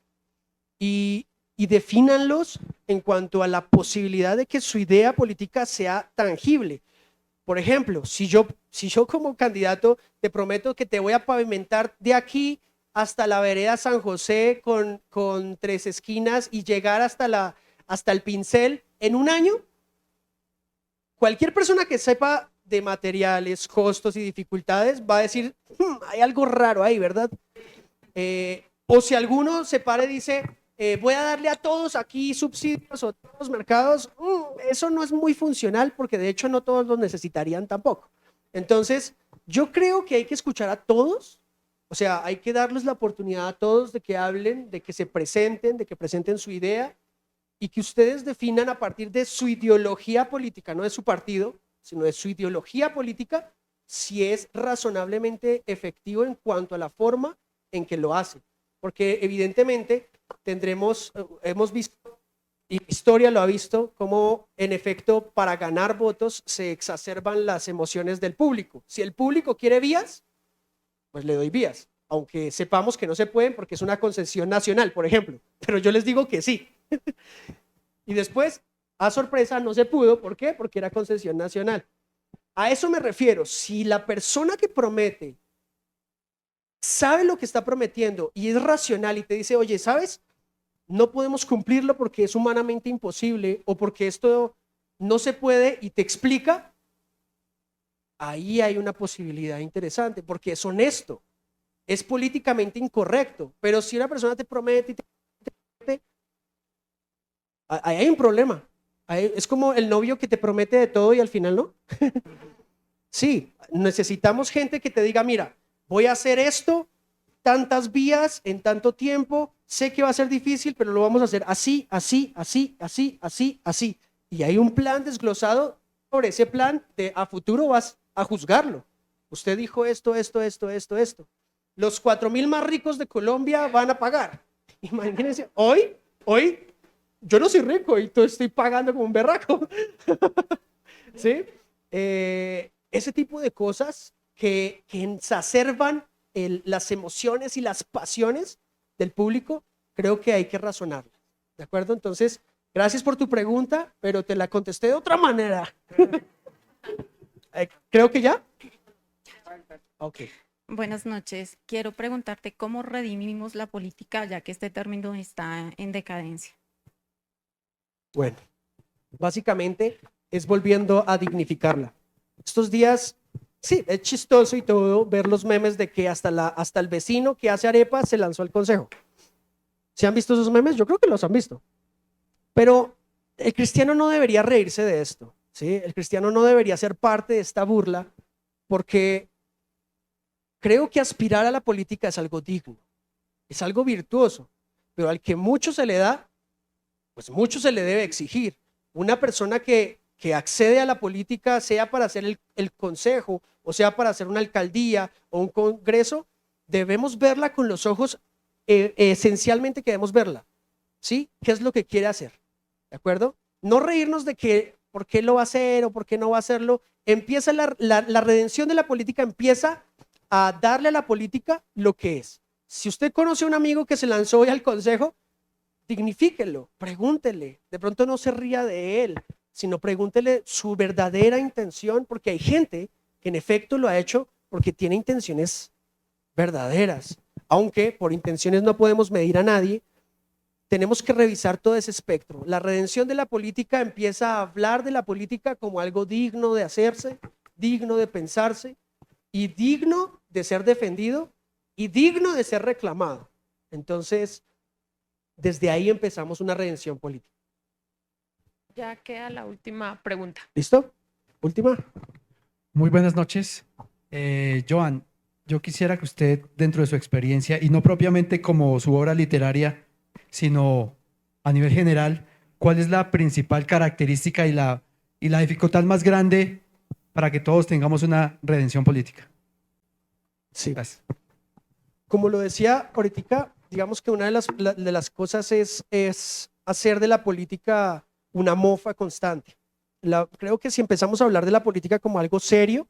y defínanlos en cuanto a la posibilidad de que su idea política sea tangible. Por ejemplo, si Si yo como candidato te prometo que te voy a pavimentar de aquí hasta la vereda San José con 3 esquinas y llegar hasta el Pincel en un año, cualquier persona que sepa de materiales, costos y dificultades va a decir, hay algo raro ahí, ¿verdad? O si alguno se para y dice, voy a darle a todos aquí subsidios o todos los mercados, eso no es muy funcional porque de hecho no todos los necesitarían tampoco. Entonces, yo creo que hay que escuchar a todos, o sea, hay que darles la oportunidad a todos de que hablen, de que se presenten, de que presenten su idea y que ustedes definan a partir de su ideología política, no de su partido, sino de su ideología política, si es razonablemente efectivo en cuanto a la forma en que lo hace. Porque evidentemente hemos visto, y la historia lo ha visto, cómo en efecto para ganar votos se exacerban las emociones del público. Si el público quiere vías, pues le doy vías, aunque sepamos que no se pueden porque es una concesión nacional, por ejemplo, pero yo les digo que sí. Y después, a sorpresa, no se pudo. ¿Por qué? Porque era concesión nacional. A eso me refiero. Si la persona que promete sabe lo que está prometiendo y es racional y te dice, oye, ¿sabes? No podemos cumplirlo porque es humanamente imposible o porque esto no se puede y te explica, ahí hay una posibilidad interesante porque es honesto, es políticamente incorrecto. Pero si una persona te promete y te promete, ahí hay un problema. Es como el novio que te promete de todo y al final no. Sí, necesitamos gente que te diga, mira, voy a hacer esto, tantas vías en tanto tiempo, sé que va a ser difícil, pero lo vamos a hacer así, así, así, así, así, así. Y hay un plan desglosado. Sobre ese plan a futuro vas a juzgarlo. Usted dijo esto, esto, esto, esto, esto. Los 4.000 más ricos de Colombia van a pagar. Imagínense, hoy, yo no soy rico y estoy pagando como un berraco. ¿Sí? Ese tipo de cosas que exacerban las emociones y las pasiones del público, creo que hay que razonarlas. ¿De acuerdo? Entonces, gracias por tu pregunta, pero te la contesté de otra manera. Creo que ya. Ok. Buenas noches. Quiero preguntarte cómo redimimos la política ya que este término está en decadencia. Bueno, básicamente es volviendo a dignificarla. Estos días, sí, es chistoso y todo ver los memes de que hasta el vecino que hace arepas se lanzó al consejo. ¿Se han visto esos memes? Yo creo que los han visto. Pero el cristiano no debería reírse de esto, ¿sí? El cristiano no debería ser parte de esta burla porque creo que aspirar a la política es algo digno, es algo virtuoso, pero al que mucho se le da, pues mucho se le debe exigir. Una persona que accede a la política, sea para hacer el consejo, o sea para hacer una alcaldía o un congreso, debemos verla con los ojos esencialmente que debemos verla, ¿sí? ¿Qué es lo que quiere hacer? ¿De acuerdo? No reírnos de que por qué lo va a hacer o por qué no va a hacerlo. Empieza la redención de la política, empieza a darle a la política lo que es. Si usted conoce a un amigo que se lanzó hoy al consejo, dignifíquelo, pregúntele, de pronto no se ría de él, sino pregúntele su verdadera intención, porque hay gente que en efecto lo ha hecho porque tiene intenciones verdaderas, aunque por intenciones no podemos medir a nadie. Tenemos que revisar todo ese espectro. La redención de la política empieza a hablar de la política como algo digno de hacerse, digno de pensarse y digno de ser defendido y digno de ser reclamado. Entonces, desde ahí empezamos una redención política. Ya queda la última pregunta. ¿Listo? Última. Muy buenas noches. Joan, yo quisiera que usted, dentro de su experiencia, y no propiamente como su obra literaria, sino a nivel general, ¿cuál es la principal característica y la dificultad más grande para que todos tengamos una redención política? Sí. Gracias. Como lo decía ahorita, digamos que una de las cosas es hacer de la política una mofa constante. Creo que si empezamos a hablar de la política como algo serio,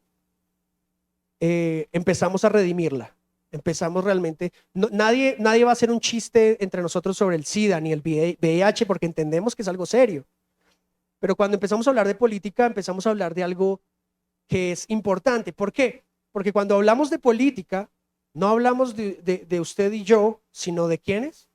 empezamos a redimirla. Empezamos realmente, nadie va a hacer un chiste entre nosotros sobre el SIDA ni el VIH porque entendemos que es algo serio. Pero cuando empezamos a hablar de política, empezamos a hablar de algo que es importante. ¿Por qué? Porque cuando hablamos de política, no hablamos de usted y yo, sino de ¿quiénes?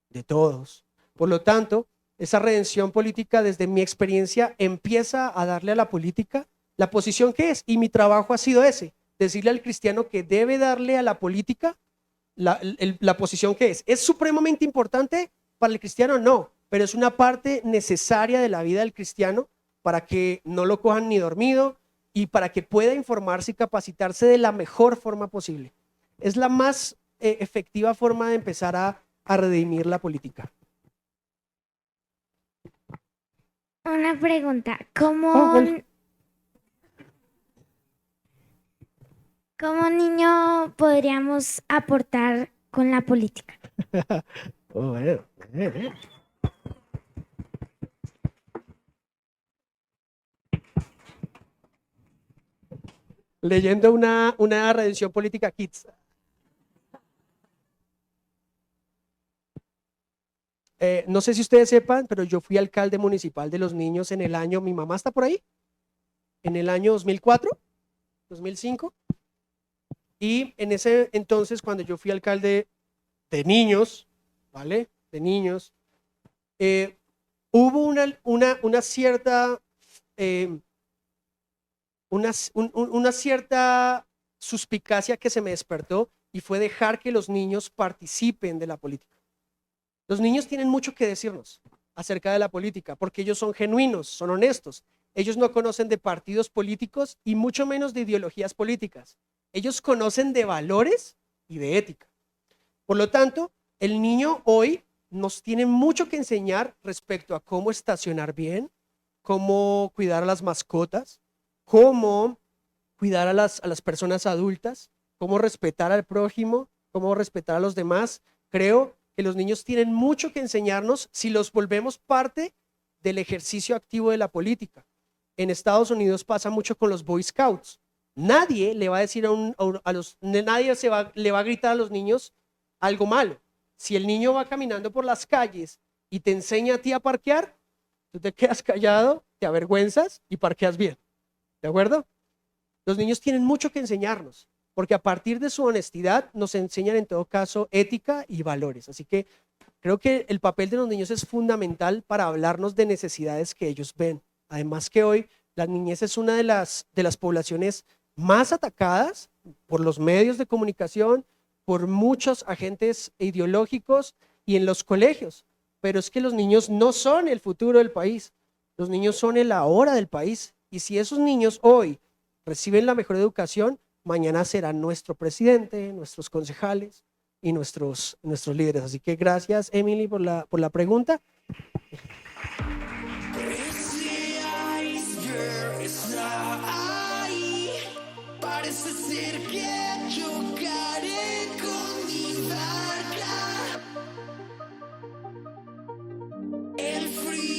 De todos. Por lo tanto, esa redención política, desde mi experiencia, empieza a darle a la política la posición que es. Y mi trabajo ha sido ese, decirle al cristiano que debe darle a la política la posición que es. ¿Es supremamente importante para el cristiano? No, pero es una parte necesaria de la vida del cristiano para que no lo cojan ni dormido y para que pueda informarse y capacitarse de la mejor forma posible. Es la más efectiva forma de empezar a redimir la política. Una pregunta, ¿cómo niño podríamos aportar con la política? Oh, bueno. Leyendo una redención política Kids. No sé si ustedes sepan, pero yo fui alcalde municipal de los niños en el año, mi mamá está por ahí, en el año 2004, 2005. Y en ese entonces, cuando yo fui alcalde de niños, ¿vale? De niños, hubo una cierta, una cierta suspicacia que se me despertó y fue dejar que los niños participen de la política. Los niños tienen mucho que decirnos acerca de la política porque ellos son genuinos, son honestos. Ellos no conocen de partidos políticos y mucho menos de ideologías políticas. Ellos conocen de valores y de ética. Por lo tanto, el niño hoy nos tiene mucho que enseñar respecto a cómo estacionar bien, cómo cuidar a las mascotas, cómo cuidar a las personas adultas, cómo respetar al prójimo, cómo respetar a los demás. Creo que los niños tienen mucho que enseñarnos si los volvemos parte del ejercicio activo de la política. En Estados Unidos pasa mucho con los Boy Scouts. Nadie le va a decir nadie le va a gritar a los niños algo malo. Si el niño va caminando por las calles y te enseña a ti a parquear, tú te quedas callado, te avergüenzas y parqueas bien. ¿De acuerdo? Los niños tienen mucho que enseñarnos, porque a partir de su honestidad nos enseñan en todo caso ética y valores. Así que creo que el papel de los niños es fundamental para hablarnos de necesidades que ellos ven. Además que hoy la niñez es una de las poblaciones más atacadas por los medios de comunicación, por muchos agentes ideológicos y en los colegios. Pero es que los niños no son el futuro del país, los niños son el ahora del país. Y si esos niños hoy reciben la mejor educación, mañana serán nuestro presidente, nuestros concejales y nuestros líderes. Así que gracias, Emily, por la pregunta. Parece ser que chocaré con mi barca. El frío